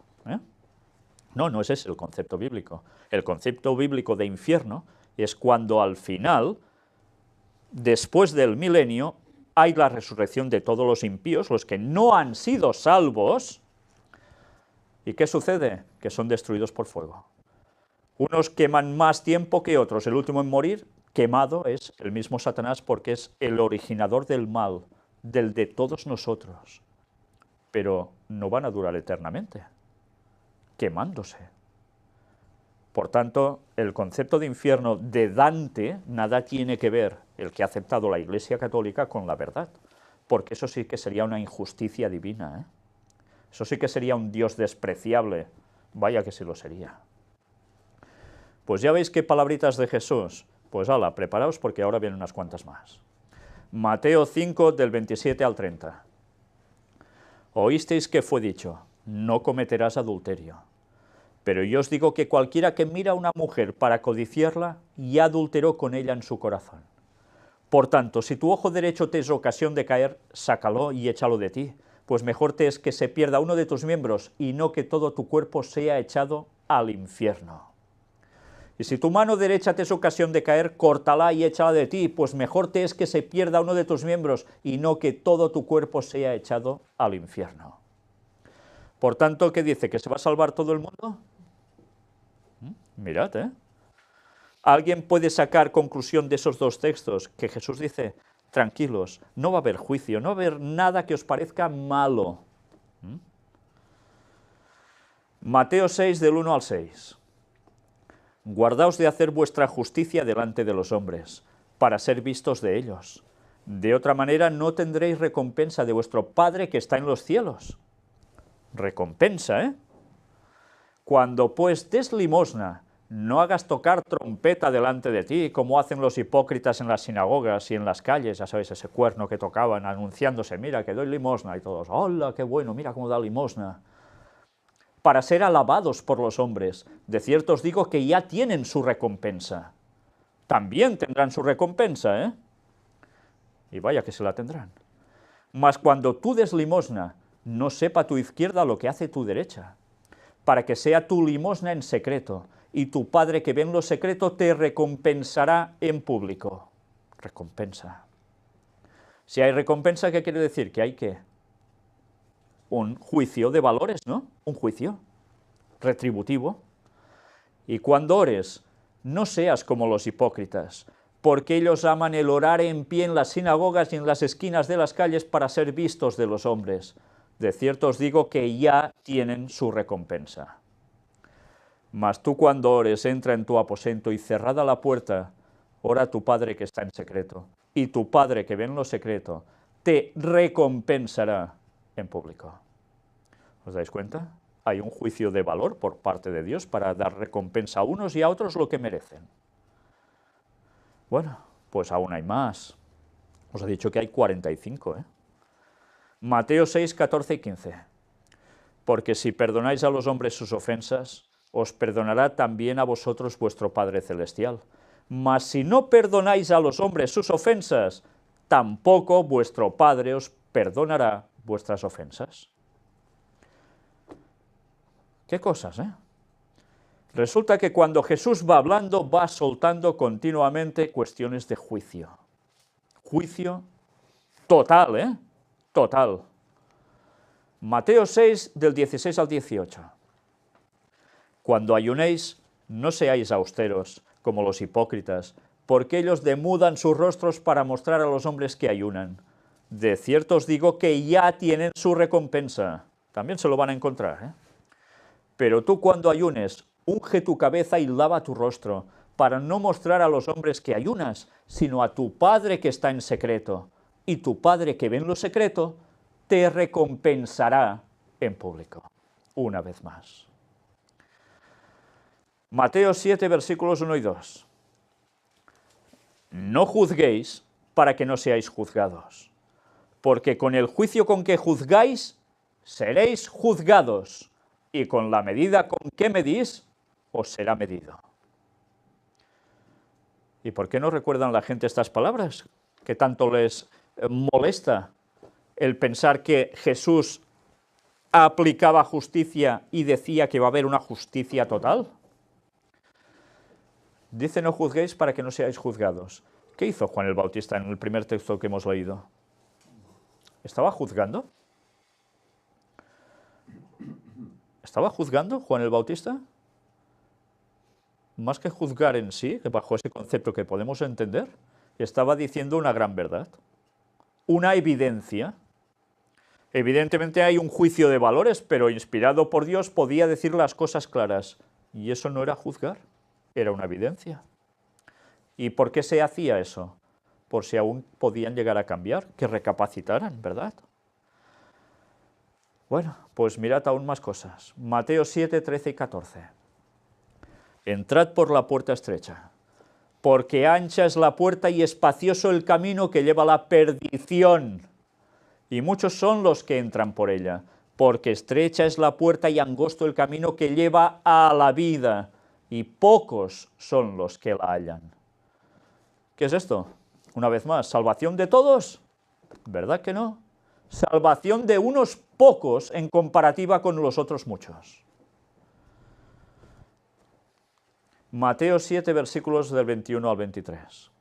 No, no ese es el concepto bíblico. El concepto bíblico de infierno es cuando al final, después del milenio, hay la resurrección de todos los impíos, los que no han sido salvos. ¿Y qué sucede? Que son destruidos por fuego. Unos queman más tiempo que otros. El último en morir, quemado, es el mismo Satanás porque es el originador del mal, del de todos nosotros. Pero no van a durar eternamente, quemándose. Por tanto, el concepto de infierno de Dante nada tiene que ver, el que ha aceptado la Iglesia Católica, con la verdad, porque eso sí que sería una injusticia divina, Eso sí que sería un Dios despreciable, vaya que sí lo sería. Pues ya veis qué palabritas de Jesús, pues hala, preparaos porque ahora vienen unas cuantas más. Mateo 5, del 27 al 30. Oísteis que fue dicho, no cometerás adulterio. Pero yo os digo que cualquiera que mira a una mujer para codiciarla, ya adulteró con ella en su corazón. Por tanto, si tu ojo derecho te es ocasión de caer, sácalo y échalo de ti, pues mejor te es que se pierda uno de tus miembros y no que todo tu cuerpo sea echado al infierno. Y si tu mano derecha te es ocasión de caer, córtala y échala de ti, pues mejor te es que se pierda uno de tus miembros y no que todo tu cuerpo sea echado al infierno. Por tanto, ¿qué dice? ¿Que se va a salvar todo el mundo? Mirad, ¿Alguien puede sacar conclusión de esos dos textos? Que Jesús dice, tranquilos, no va a haber juicio, no va a haber nada que os parezca malo. Mateo 6, del 1 al 6. Guardaos de hacer vuestra justicia delante de los hombres, para ser vistos de ellos. De otra manera no tendréis recompensa de vuestro Padre que está en los cielos. Recompensa, Cuando pues des limosna, no hagas tocar trompeta delante de ti, como hacen los hipócritas en las sinagogas y en las calles, ya sabéis, ese cuerno que tocaban, anunciándose, mira, que doy limosna, y todos, hola, qué bueno, mira cómo da limosna. Para ser alabados por los hombres, de cierto os digo que ya tienen su recompensa. También tendrán su recompensa, Y vaya que se la tendrán. Mas cuando tú des limosna, no sepa tu izquierda lo que hace tu derecha, para que sea tu limosna en secreto, y tu Padre que ve en lo secreto te recompensará en público. Recompensa. Si hay recompensa, ¿qué quiere decir? Que hay que un juicio de valores, ¿no? Un juicio retributivo. Y cuando ores, no seas como los hipócritas, porque ellos aman el orar en pie en las sinagogas y en las esquinas de las calles para ser vistos de los hombres. De cierto os digo que ya tienen su recompensa. Mas tú cuando ores, entra en tu aposento y cerrada la puerta, ora a tu Padre que está en secreto, y tu Padre que ve en lo secreto, te recompensará en público. ¿Os dais cuenta? Hay un juicio de valor por parte de Dios para dar recompensa a unos y a otros lo que merecen. Bueno, pues aún hay más. Os he dicho que hay 45, ¿eh? Mateo 6, 14 y 15. Porque si perdonáis a los hombres sus ofensas, os perdonará también a vosotros vuestro Padre Celestial. Mas si no perdonáis a los hombres sus ofensas, tampoco vuestro Padre os perdonará vuestras ofensas. ¿Qué cosas, eh? Resulta que cuando Jesús va hablando, va soltando continuamente cuestiones de juicio. Juicio total, ¿eh? Total. Mateo 6, del 16 al 18. Cuando ayunéis, no seáis austeros, como los hipócritas, porque ellos demudan sus rostros para mostrar a los hombres que ayunan. De cierto os digo que ya tienen su recompensa. También se lo van a encontrar, ¿eh? Pero tú cuando ayunes, unge tu cabeza y lava tu rostro, para no mostrar a los hombres que ayunas, sino a tu Padre que está en secreto. Y tu Padre que ve en lo secreto, te recompensará en público. Una vez más. Mateo 7, versículos 1 y 2. No juzguéis para que no seáis juzgados, porque con el juicio con que juzgáis, seréis juzgados, y con la medida con que medís, os será medido. ¿Y por qué no recuerdan la gente estas palabras? Que tanto les molesta el pensar que Jesús aplicaba justicia y decía que va a haber una justicia total. Dice, no juzguéis para que no seáis juzgados. ¿Qué hizo Juan el Bautista en el primer texto que hemos leído? ¿Estaba juzgando? ¿Estaba juzgando Juan el Bautista? Más que juzgar en sí, que bajo ese concepto que podemos entender, estaba diciendo una gran verdad, una evidencia. Evidentemente hay un juicio de valores, pero inspirado por Dios podía decir las cosas claras. Y eso no era juzgar, era una evidencia. ¿Y por qué se hacía eso? Por si aún podían llegar a cambiar, que recapacitaran, ¿verdad? Bueno, pues mirad aún más cosas. Mateo 7, 13 y 14. Entrad por la puerta estrecha, porque ancha es la puerta y espacioso el camino que lleva a la perdición, y muchos son los que entran por ella, porque estrecha es la puerta y angosto el camino que lleva a la vida, y pocos son los que la hallan. ¿Qué es esto? Una vez más, ¿salvación de todos? ¿Verdad que no? Salvación de unos pocos en comparativa con los otros muchos. Mateo 7, versículos del 21 al 23.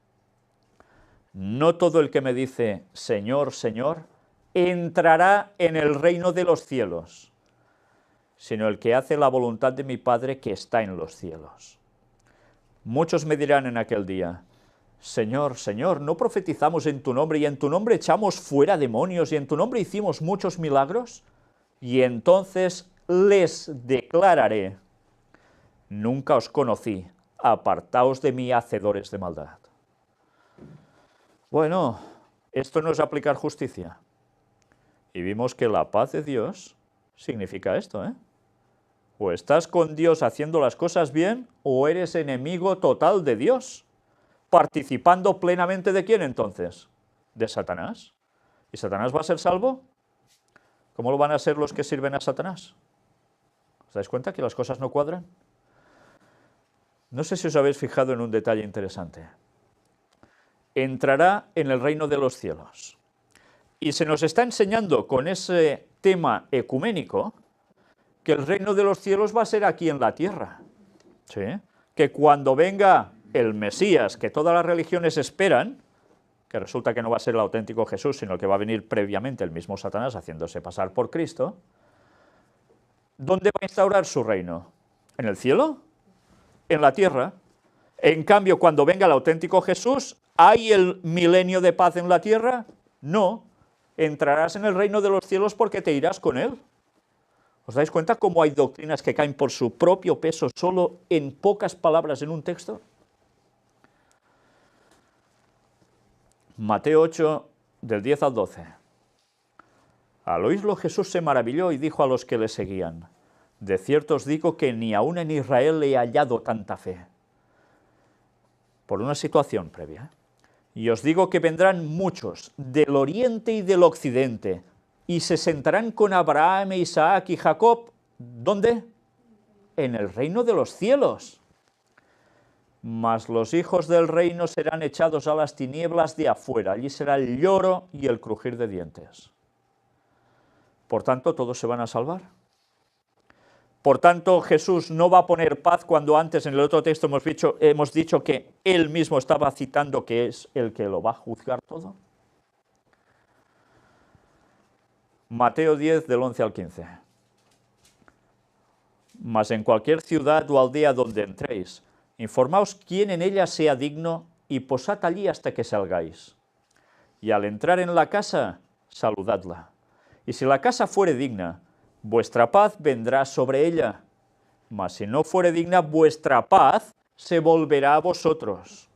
No todo el que me dice, Señor, Señor, entrará en el reino de los cielos, sino el que hace la voluntad de mi Padre que está en los cielos. Muchos me dirán en aquel día, Señor, Señor, ¿no profetizamos en tu nombre y en tu nombre echamos fuera demonios y en tu nombre hicimos muchos milagros? Y entonces les declararé, nunca os conocí, apartaos de mí, hacedores de maldad. Bueno, esto no es aplicar justicia. Y vimos que la paz de Dios significa esto, ¿eh? O estás con Dios haciendo las cosas bien, o eres enemigo total de Dios. ¿Participando plenamente de quién entonces? ¿De Satanás? ¿Y Satanás va a ser salvo? ¿Cómo lo van a ser los que sirven a Satanás? ¿Os dais cuenta que las cosas no cuadran? No sé si os habéis fijado en un detalle interesante. Entrará en el reino de los cielos. Y se nos está enseñando con ese tema ecuménico que el reino de los cielos va a ser aquí en la tierra. ¿Sí? Que cuando venga el Mesías, que todas las religiones esperan, que resulta que no va a ser el auténtico Jesús, sino que va a venir previamente el mismo Satanás haciéndose pasar por Cristo, ¿dónde va a instaurar su reino? ¿En el cielo? ¿En la tierra? En cambio, cuando venga el auténtico Jesús, ¿hay el milenio de paz en la tierra? No. Entrarás en el reino de los cielos porque te irás con él. ¿Os dais cuenta cómo hay doctrinas que caen por su propio peso solo en pocas palabras en un texto? Mateo 8, del 10 al 12. Al oírlo Jesús se maravilló y dijo a los que le seguían: de cierto os digo que ni aun en Israel he hallado tanta fe. Por una situación previa. Y os digo que vendrán muchos del oriente y del occidente, y se sentarán con Abraham, Isaac y Jacob, ¿dónde? En el reino de los cielos. Mas los hijos del reino serán echados a las tinieblas de afuera, allí será el lloro y el crujir de dientes. Por tanto, todos se van a salvar. Por tanto, Jesús no va a poner paz cuando antes en el otro texto hemos dicho que Él mismo estaba citando que es el que lo va a juzgar todo. Mateo 10, del 11 al 15. Mas en cualquier ciudad o aldea donde entréis, informaos quién en ella sea digno y posad allí hasta que salgáis. Y al entrar en la casa, saludadla. Y si la casa fuere digna, vuestra paz vendrá sobre ella, mas si no fuere digna, vuestra paz se volverá a vosotros.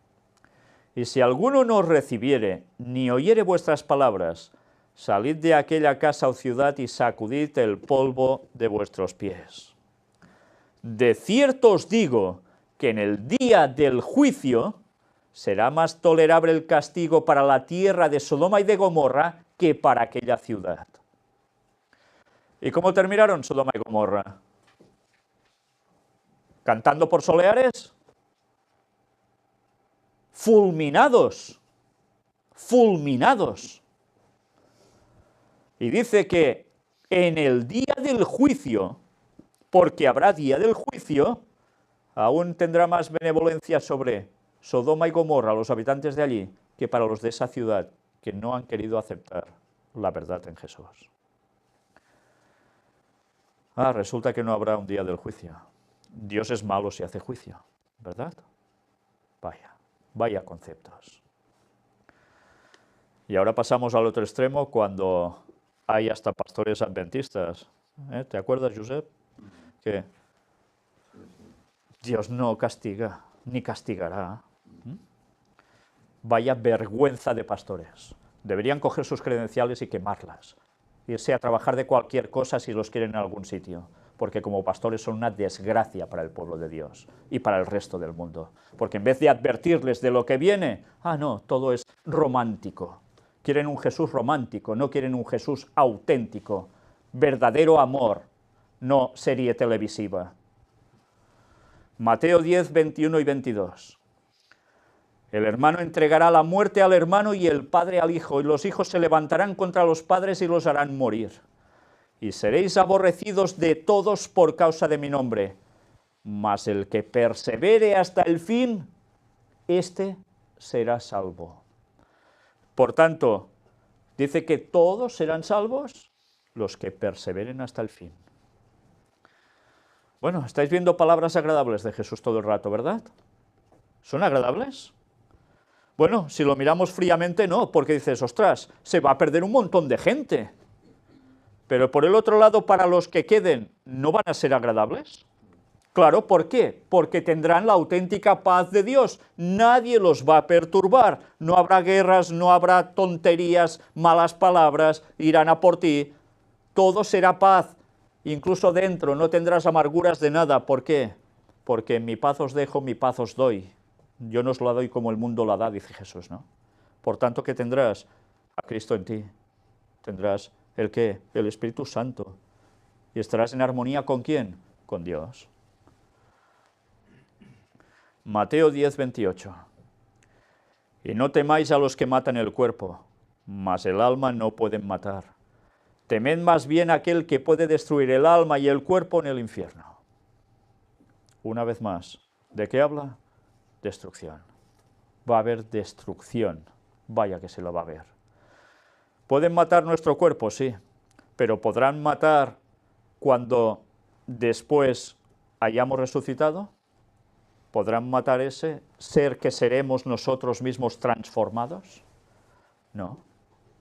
Y si alguno no os recibiere, ni oyere vuestras palabras, salid de aquella casa o ciudad y sacudid el polvo de vuestros pies. De cierto os digo que en el día del juicio será más tolerable el castigo para la tierra de Sodoma y de Gomorra que para aquella ciudad. ¿Y cómo terminaron Sodoma y Gomorra? ¿Cantando por soleares? Fulminados. Fulminados. Y dice que en el día del juicio, porque habrá día del juicio, aún tendrá más benevolencia sobre Sodoma y Gomorra, los habitantes de allí, que para los de esa ciudad, que no han querido aceptar la verdad en Jesús. Resulta que no habrá un día del juicio. Dios es malo si hace juicio, ¿verdad? Vaya conceptos. Y ahora pasamos al otro extremo cuando hay hasta pastores adventistas. ¿Te acuerdas, Josep? Que Dios no castiga, ni castigará. Vaya vergüenza de pastores. Deberían coger sus credenciales y quemarlas. Irse a trabajar de cualquier cosa si los quieren en algún sitio, porque como pastores son una desgracia para el pueblo de Dios y para el resto del mundo, porque en vez de advertirles de lo que viene, no, todo es romántico. Quieren un Jesús romántico, no quieren un Jesús auténtico, verdadero amor, no serie televisiva. Mateo 10, 21 y 22. El hermano entregará la muerte al hermano y el padre al hijo, y los hijos se levantarán contra los padres y los harán morir. Y seréis aborrecidos de todos por causa de mi nombre. Mas el que persevere hasta el fin, éste será salvo. Por tanto, dice que todos serán salvos los que perseveren hasta el fin. Bueno, estáis viendo palabras agradables de Jesús todo el rato, ¿verdad? ¿Son agradables? Bueno, si lo miramos fríamente, no, porque dices, ostras, se va a perder un montón de gente. Pero por el otro lado, para los que queden, ¿no van a ser agradables? Claro, ¿por qué? Porque tendrán la auténtica paz de Dios. Nadie los va a perturbar. No habrá guerras, no habrá tonterías, malas palabras, irán a por ti. Todo será paz. Incluso dentro no tendrás amarguras de nada. ¿Por qué? Porque mi paz os dejo, mi paz os doy. Yo no os la doy como el mundo la da, dice Jesús, ¿no? Por tanto, ¿qué tendrás? A Cristo en ti. Tendrás ¿el qué? El Espíritu Santo. ¿Y estarás en armonía con quién? Con Dios. Mateo 10, 28. Y no temáis a los que matan el cuerpo, mas el alma no pueden matar. Temed más bien a aquel que puede destruir el alma y el cuerpo en el infierno. Una vez más, ¿de qué habla? Destrucción. Va a haber destrucción Vaya que se lo va a ver. ¿Pueden matar nuestro cuerpo? Sí, pero ¿podrán matar cuando después hayamos resucitado? ¿Podrán matar ese ser que seremos nosotros mismos transformados? No.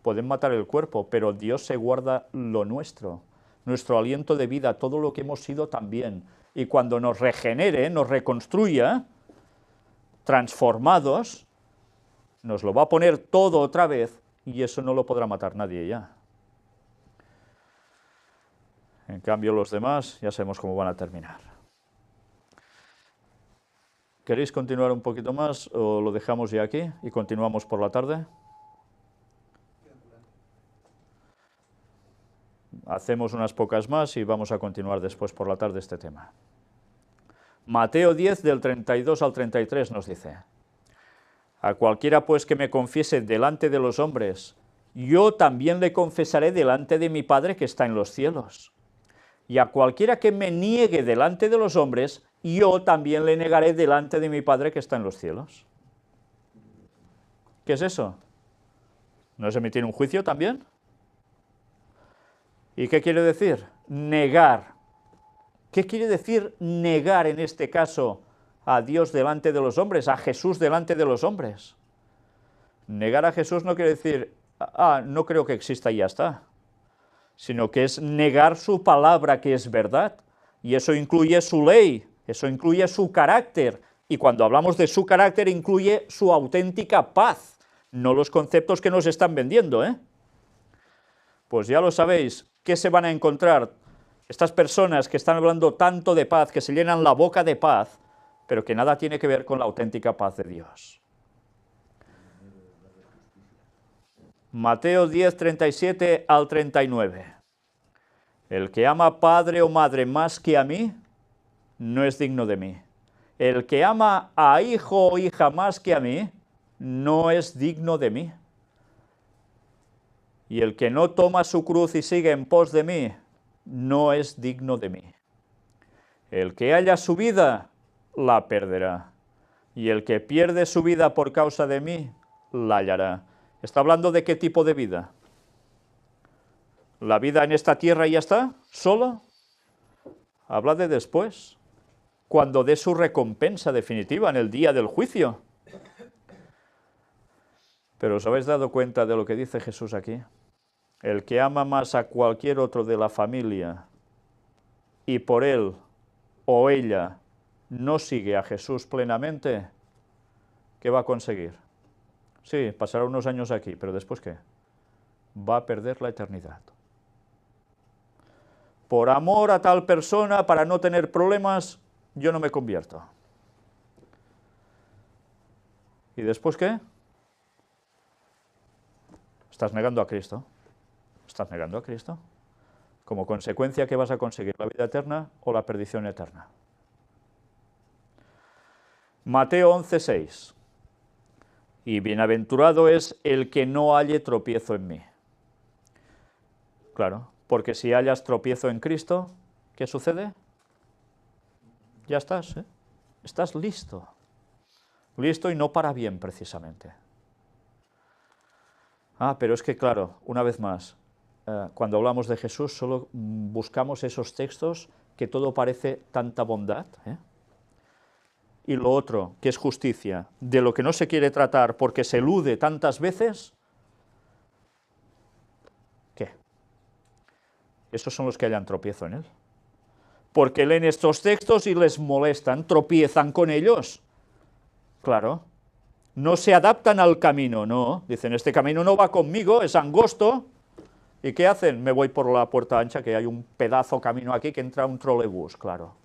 Pueden matar el cuerpo, pero Dios se guarda lo nuestro, nuestro aliento de vida, todo lo que hemos sido también. Y cuando nos regenere, nos reconstruya, transformados, nos lo va a poner todo otra vez y eso no lo podrá matar nadie ya. En cambio, los demás ya sabemos cómo van a terminar. ¿Queréis continuar un poquito más o lo dejamos ya aquí y continuamos por la tarde? Hacemos unas pocas más y vamos a continuar después por la tarde este tema. Mateo 10, del 32 al 33 nos dice: a cualquiera pues que me confiese delante de los hombres, yo también le confesaré delante de mi Padre que está en los cielos. Y a cualquiera que me niegue delante de los hombres, yo también le negaré delante de mi Padre que está en los cielos. ¿Qué es eso? ¿No es emitir un juicio también? ¿Y qué quiere decir? Negar. ¿Qué quiere decir negar en este caso a Dios delante de los hombres, a Jesús delante de los hombres? Negar a Jesús no quiere decir, no creo que exista y ya está, sino que es negar su palabra que es verdad, y eso incluye su ley, eso incluye su carácter, y cuando hablamos de su carácter incluye su auténtica paz, no los conceptos que nos están vendiendo, ¿eh? Pues ya lo sabéis, ¿qué se van a encontrar? Estas personas que están hablando tanto de paz, que se llenan la boca de paz, pero que nada tiene que ver con la auténtica paz de Dios. Mateo 10, 37 al 39. El que ama padre o madre más que a mí, no es digno de mí. El que ama a hijo o hija más que a mí, no es digno de mí. Y el que no toma su cruz y sigue en pos de mí, no es digno de mí. El que halla su vida, la perderá. Y el que pierde su vida por causa de mí, la hallará. ¿Está hablando de qué tipo de vida? ¿La vida en esta tierra y ya está? ¿Solo? Habla de después, cuando dé su recompensa definitiva en el día del juicio. Pero ¿os habéis dado cuenta de lo que dice Jesús aquí? El que ama más a cualquier otro de la familia y por él o ella no sigue a Jesús plenamente, ¿qué va a conseguir? Sí, pasará unos años aquí, pero ¿después qué? Va a perder la eternidad. Por amor a tal persona, para no tener problemas, yo no me convierto. ¿Y después qué? Estás negando a Cristo. Estás negando a Cristo. Como consecuencia, ¿qué vas a conseguir? ¿La vida eterna o la perdición eterna? Mateo 11, 6. Y bienaventurado es el que no halle tropiezo en mí. Claro, porque si hallas tropiezo en Cristo, ¿qué sucede? Ya estás, ¿eh? Estás listo. Listo y no para bien, precisamente. Pero es que, claro, una vez más, cuando hablamos de Jesús solo buscamos esos textos que todo parece tanta bondad, ¿eh? Y lo otro, que es justicia, de lo que no se quiere tratar porque se elude tantas veces, ¿qué? Esos son los que hallan tropiezo en él. Porque leen estos textos y les molestan, tropiezan con ellos. Claro, no se adaptan al camino, no. Dicen, este camino no va conmigo, es angosto. ¿Y qué hacen? Me voy por la puerta ancha, que hay un pedazo camino aquí que entra un trolebús, claro.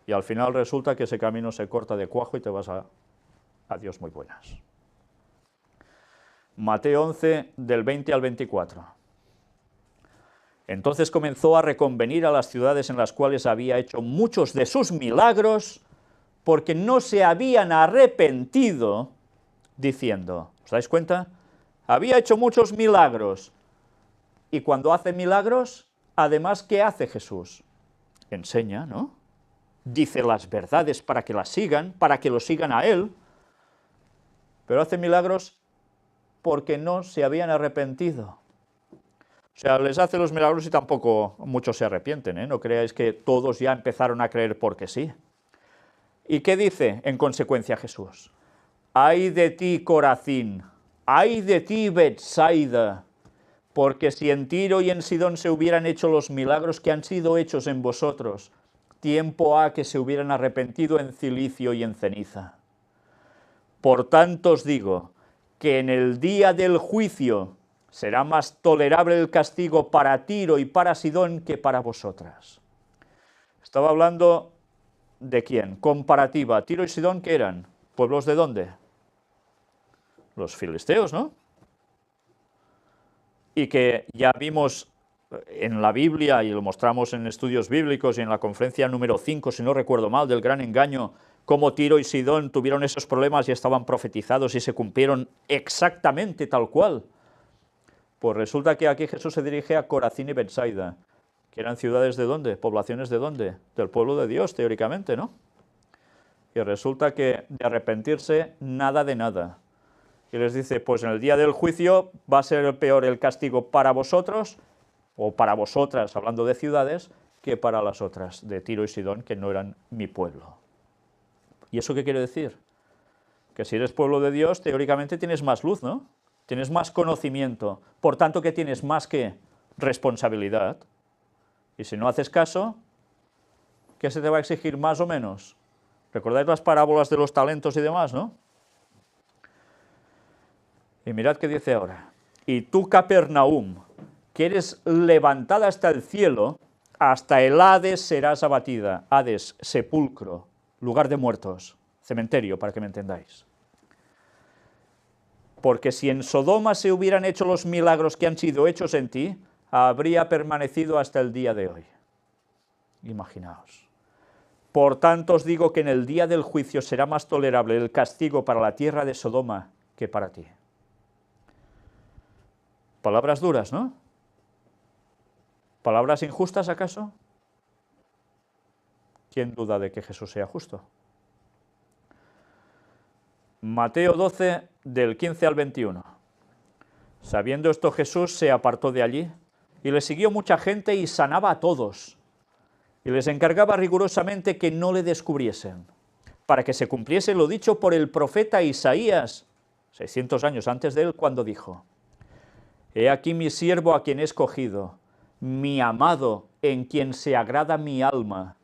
Y al final resulta que ese camino se corta de cuajo y te vas a Dios muy buenas. Mateo 11, del 20 al 24. Entonces comenzó a reconvenir a las ciudades en las cuales había hecho muchos de sus milagros, porque no se habían arrepentido, diciendo, ¿os dais cuenta? Había hecho muchos milagros, y cuando hace milagros, además, ¿qué hace Jesús? Enseña, ¿no? Dice las verdades para que las sigan, para que lo sigan a él, pero hace milagros porque no se habían arrepentido. O sea, les hace los milagros y tampoco muchos se arrepienten, ¿eh? No creáis que todos ya empezaron a creer porque sí. ¿Y qué dice en consecuencia Jesús? ¡Ay de ti, Corazín! ¡Ay de ti, Betsaida! Porque si en Tiro y en Sidón se hubieran hecho los milagros que han sido hechos en vosotros, tiempo ha que se hubieran arrepentido en cilicio y en ceniza. Por tanto os digo que en el día del juicio será más tolerable el castigo para Tiro y para Sidón que para vosotras. Estaba hablando de quién, comparativa. Tiro y Sidón, ¿qué eran? ¿Pueblos de dónde? Los filisteos, ¿no? Y que ya vimos en la Biblia, y lo mostramos en estudios bíblicos y en la conferencia número 5, si no recuerdo mal, del gran engaño, cómo Tiro y Sidón tuvieron esos problemas y estaban profetizados y se cumplieron exactamente tal cual. Pues resulta que aquí Jesús se dirige a Corazín y Betsaida, que eran ciudades de dónde, poblaciones de dónde, del pueblo de Dios, teóricamente, ¿no? Y resulta que de arrepentirse, nada de nada. Y les dice, pues en el día del juicio va a ser peor el castigo para vosotros, o para vosotras, hablando de ciudades, que para las otras, de Tiro y Sidón, que no eran mi pueblo. ¿Y eso qué quiere decir? Que si eres pueblo de Dios, teóricamente tienes más luz, ¿no? Tienes más conocimiento, por tanto que tienes más que responsabilidad. Y si no haces caso, ¿qué se te va a exigir más o menos? ¿Recordáis las parábolas de los talentos y demás, no? Y mirad qué dice ahora. Y tú, Capernaum, que eres levantada hasta el cielo, hasta el Hades serás abatida. Hades, sepulcro, lugar de muertos, cementerio, para que me entendáis. Porque si en Sodoma se hubieran hecho los milagros que han sido hechos en ti, habría permanecido hasta el día de hoy. Imaginaos. Por tanto os digo que en el día del juicio será más tolerable el castigo para la tierra de Sodoma que para ti. Palabras duras, ¿no? ¿Palabras injustas acaso? ¿Quién duda de que Jesús sea justo? Mateo 12, del 15 al 21. Sabiendo esto, Jesús se apartó de allí y le siguió mucha gente y sanaba a todos. Y les encargaba rigurosamente que no le descubriesen, para que se cumpliese lo dicho por el profeta Isaías, 600 años antes de él, cuando dijo: He aquí mi siervo a quien he escogido, mi amado en quien se agrada mi alma.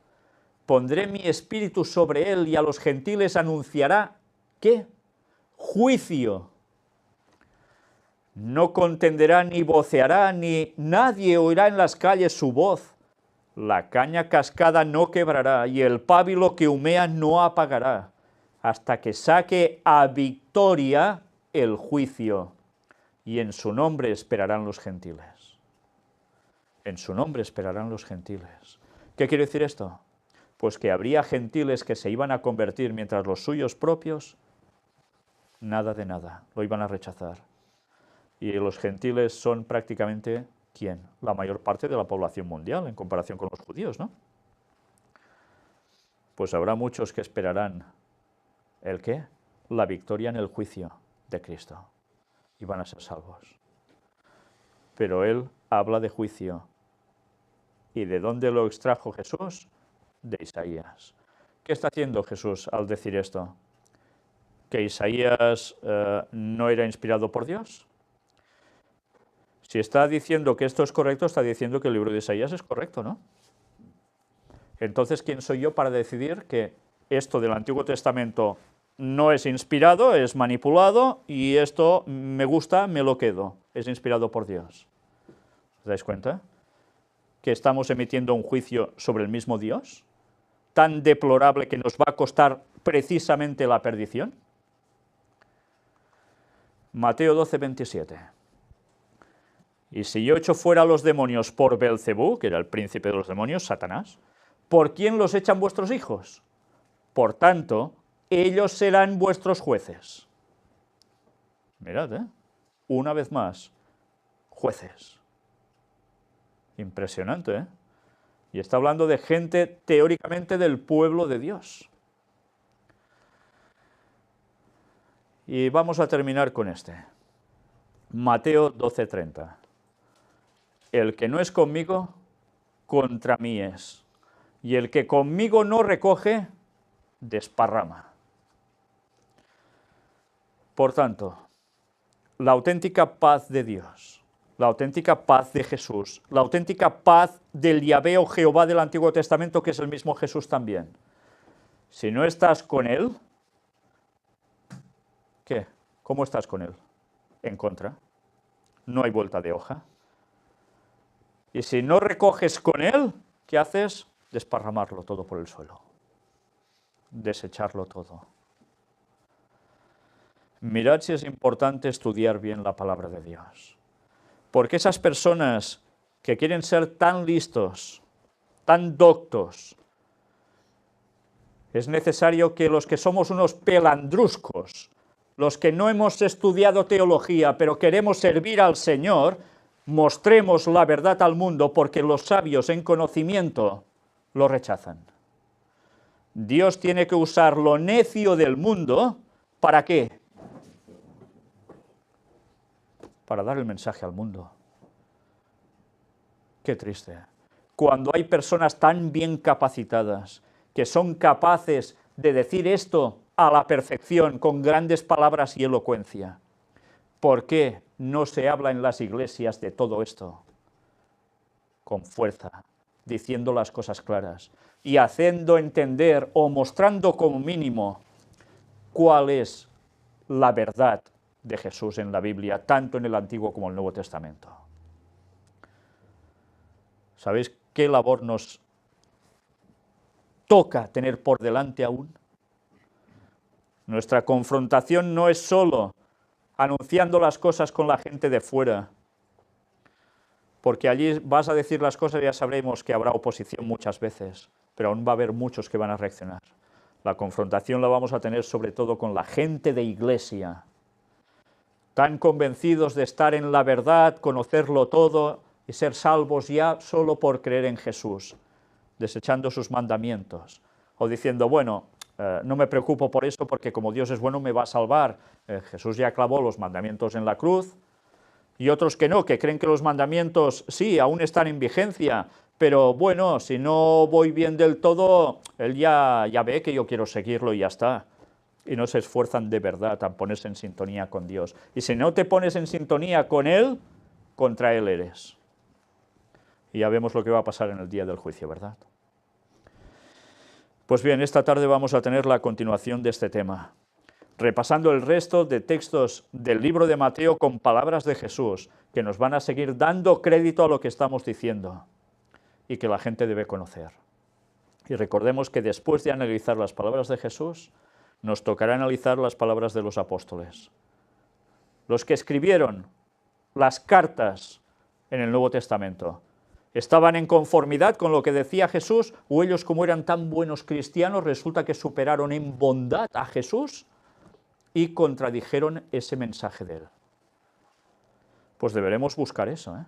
Pondré mi espíritu sobre él y a los gentiles anunciará, ¿qué? Juicio. No contenderá ni voceará, ni nadie oirá en las calles su voz. La caña cascada no quebrará, y el pábilo que humea no apagará, hasta que saque a victoria el juicio, y en su nombre esperarán los gentiles. En su nombre esperarán los gentiles. ¿Qué quiere decir esto? Pues que habría gentiles que se iban a convertir mientras los suyos propios, nada de nada, lo iban a rechazar. Y los gentiles son prácticamente, ¿quién? La mayor parte de la población mundial en comparación con los judíos, ¿no? Pues habrá muchos que esperarán, ¿el qué? La victoria en el juicio de Cristo. Y van a ser salvos. Pero él habla de juicio. ¿Y de dónde lo extrajo Jesús? De Isaías. ¿Qué está haciendo Jesús al decir esto? ¿Que Isaías no era inspirado por Dios? Si está diciendo que esto es correcto, está diciendo que el libro de Isaías es correcto, ¿no? Entonces, ¿quién soy yo para decidir que esto del Antiguo Testamento no es inspirado, es manipulado, y esto me gusta, me lo quedo, es inspirado por Dios? ¿Os dais cuenta? Que estamos emitiendo un juicio sobre el mismo Dios, tan deplorable que nos va a costar precisamente la perdición. Mateo 12, 27. Y si yo echo fuera a los demonios por Belcebú, que era el príncipe de los demonios, Satanás, ¿por quién los echan vuestros hijos? Por tanto, ellos serán vuestros jueces. Mirad, una vez más, jueces. Impresionante, ¿eh? Y está hablando de gente teóricamente del pueblo de Dios. Y vamos a terminar con este. Mateo 12:30. El que no es conmigo, contra mí es. Y el que conmigo no recoge, desparrama. Por tanto, la auténtica paz de Dios, la auténtica paz de Jesús, la auténtica paz del Yahvé o Jehová del Antiguo Testamento, que es el mismo Jesús también. Si no estás con Él, ¿qué? ¿Cómo estás con Él? En contra. No hay vuelta de hoja. Y si no recoges con Él, ¿qué haces? Desparramarlo todo por el suelo. Desecharlo todo. Mirad si es importante estudiar bien la palabra de Dios. Porque esas personas que quieren ser tan listos, tan doctos, es necesario que los que somos unos pelandruscos, los que no hemos estudiado teología, pero queremos servir al Señor, mostremos la verdad al mundo, porque los sabios en conocimiento lo rechazan. Dios tiene que usar lo necio del mundo, ¿para qué? Para dar el mensaje al mundo. Qué triste. Cuando hay personas tan bien capacitadas, que son capaces de decir esto a la perfección, con grandes palabras y elocuencia. ¿Por qué no se habla en las iglesias de todo esto? Con fuerza, diciendo las cosas claras y haciendo entender o mostrando como mínimo cuál es la verdad de Jesús en la Biblia, tanto en el Antiguo como en el Nuevo Testamento. ¿Sabéis qué labor nos toca tener por delante aún? Nuestra confrontación no es solo anunciando las cosas con la gente de fuera, porque allí vas a decir las cosas y ya sabremos que habrá oposición muchas veces, pero aún va a haber muchos que van a reaccionar. La confrontación la vamos a tener sobre todo con la gente de iglesia, tan convencidos de estar en la verdad, conocerlo todo y ser salvos ya solo por creer en Jesús, desechando sus mandamientos, o diciendo, bueno, no me preocupo por eso porque como Dios es bueno me va a salvar. Jesús ya clavó los mandamientos en la cruz, y otros que no, que creen que los mandamientos sí, aún están en vigencia, pero bueno, si no voy bien del todo, Él ya ve que yo quiero seguirlo y ya está. Y no se esfuerzan de verdad a ponerse en sintonía con Dios. Y si no te pones en sintonía con Él, contra Él eres. Y ya vemos lo que va a pasar en el día del juicio, ¿verdad? Pues bien, esta tarde vamos a tener la continuación de este tema, repasando el resto de textos del libro de Mateo con palabras de Jesús, que nos van a seguir dando crédito a lo que estamos diciendo y que la gente debe conocer. Y recordemos que después de analizar las palabras de Jesús, nos tocará analizar las palabras de los apóstoles. Los que escribieron las cartas en el Nuevo Testamento, ¿estaban en conformidad con lo que decía Jesús? ¿O ellos, como eran tan buenos cristianos, resulta que superaron en bondad a Jesús y contradijeron ese mensaje de Él? Pues deberemos buscar eso, ¿eh?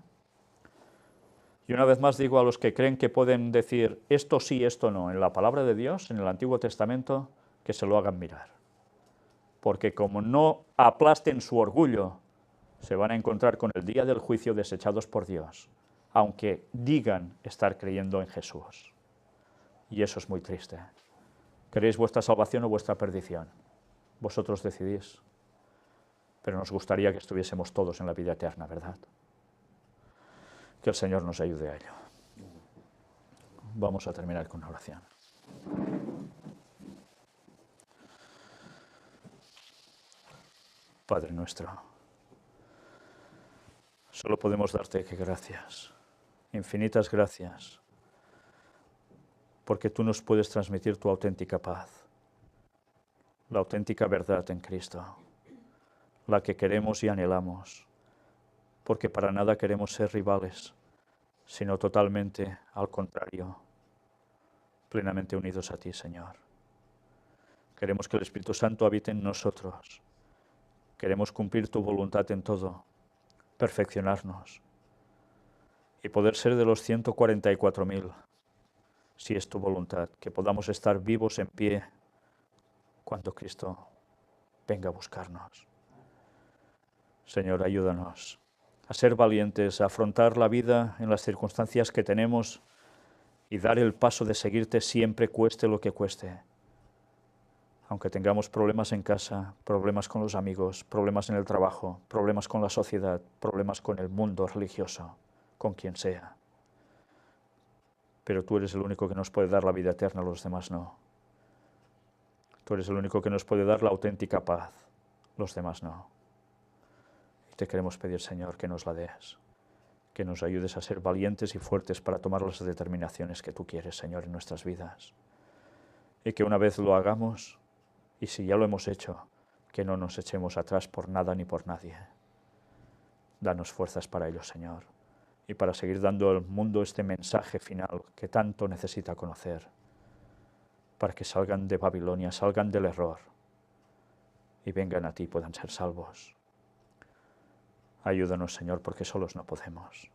Y una vez más digo a los que creen que pueden decir esto sí, esto no, en la palabra de Dios, en el Antiguo Testamento, que se lo hagan mirar. Porque como no aplasten su orgullo, se van a encontrar con el día del juicio desechados por Dios, aunque digan estar creyendo en Jesús. Y eso es muy triste. ¿Queréis vuestra salvación o vuestra perdición? Vosotros decidís. Pero nos gustaría que estuviésemos todos en la vida eterna, ¿verdad? Que el Señor nos ayude a ello. Vamos a terminar con una oración. Padre nuestro, solo podemos darte que gracias, infinitas gracias, porque tú nos puedes transmitir tu auténtica paz, la auténtica verdad en Cristo, la que queremos y anhelamos, porque para nada queremos ser rivales, sino totalmente al contrario, plenamente unidos a ti, Señor. Queremos que el Espíritu Santo habite en nosotros. Queremos cumplir tu voluntad en todo, perfeccionarnos y poder ser de los 144.000, si es tu voluntad, que podamos estar vivos en pie cuando Cristo venga a buscarnos. Señor, ayúdanos a ser valientes, a afrontar la vida en las circunstancias que tenemos y dar el paso de seguirte siempre, cueste lo que cueste. Aunque tengamos problemas en casa, problemas con los amigos, problemas en el trabajo, problemas con la sociedad, problemas con el mundo religioso, con quien sea. Pero tú eres el único que nos puede dar la vida eterna, los demás no. Tú eres el único que nos puede dar la auténtica paz, los demás no. Y te queremos pedir, Señor, que nos la des, que nos ayudes a ser valientes y fuertes para tomar las determinaciones que tú quieres, Señor, en nuestras vidas. Y que una vez lo hagamos, y si ya lo hemos hecho, que no nos echemos atrás por nada ni por nadie. Danos fuerzas para ello, Señor, y para seguir dando al mundo este mensaje final que tanto necesita conocer, para que salgan de Babilonia, salgan del error, y vengan a ti y puedan ser salvos. Ayúdanos, Señor, porque solos no podemos.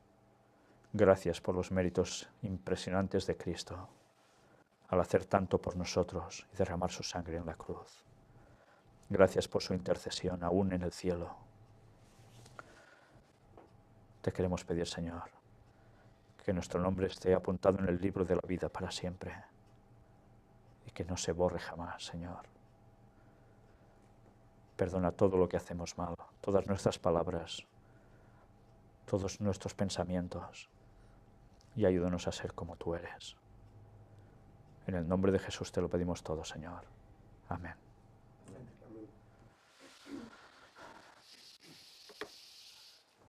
Gracias por los méritos impresionantes de Cristo, al hacer tanto por nosotros y derramar su sangre en la cruz. Gracias por su intercesión aún en el cielo. Te queremos pedir, Señor, que nuestro nombre esté apuntado en el libro de la vida para siempre y que no se borre jamás, Señor. Perdona todo lo que hacemos mal, todas nuestras palabras, todos nuestros pensamientos, y ayúdanos a ser como tú eres. En el nombre de Jesús te lo pedimos todo, Señor. Amén.